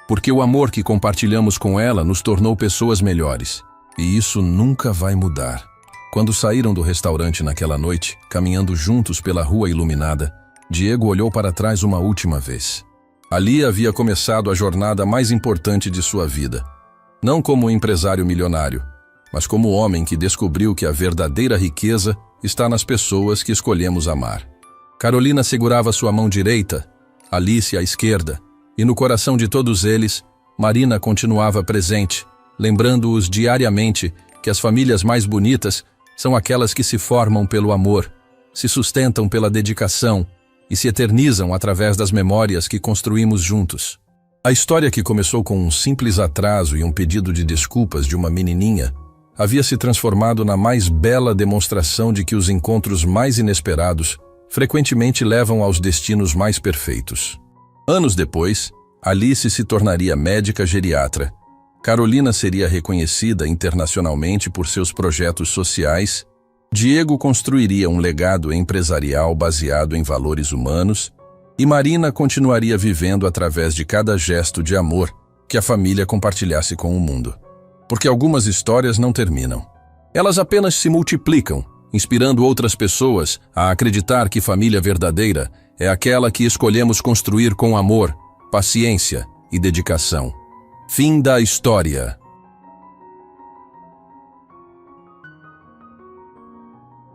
Porque o amor que compartilhamos com ela nos tornou pessoas melhores. E isso nunca vai mudar. Quando saíram do restaurante naquela noite, caminhando juntos pela rua iluminada, Diego olhou para trás uma última vez. Ali havia começado a jornada mais importante de sua vida. Não como empresário milionário, mas como homem que descobriu que a verdadeira riqueza está nas pessoas que escolhemos amar. Carolina segurava sua mão direita, Alice à esquerda, e no coração de todos eles, Marina continuava presente, lembrando-os diariamente que as famílias mais bonitas são aquelas que se formam pelo amor, se sustentam pela dedicação e se eternizam através das memórias que construímos juntos. A história, que começou com um simples atraso e um pedido de desculpas de uma menininha, havia se transformado na mais bela demonstração de que os encontros mais inesperados frequentemente levam aos destinos mais perfeitos. Anos depois, Alice se tornaria médica geriatra. Carolina seria reconhecida internacionalmente por seus projetos sociais. Diego construiria um legado empresarial baseado em valores humanos. E Marina continuaria vivendo através de cada gesto de amor que a família compartilhasse com o mundo. Porque algumas histórias não terminam. Elas apenas se multiplicam, inspirando outras pessoas a acreditar que família verdadeira é aquela que escolhemos construir com amor, paciência e dedicação. Fim da história.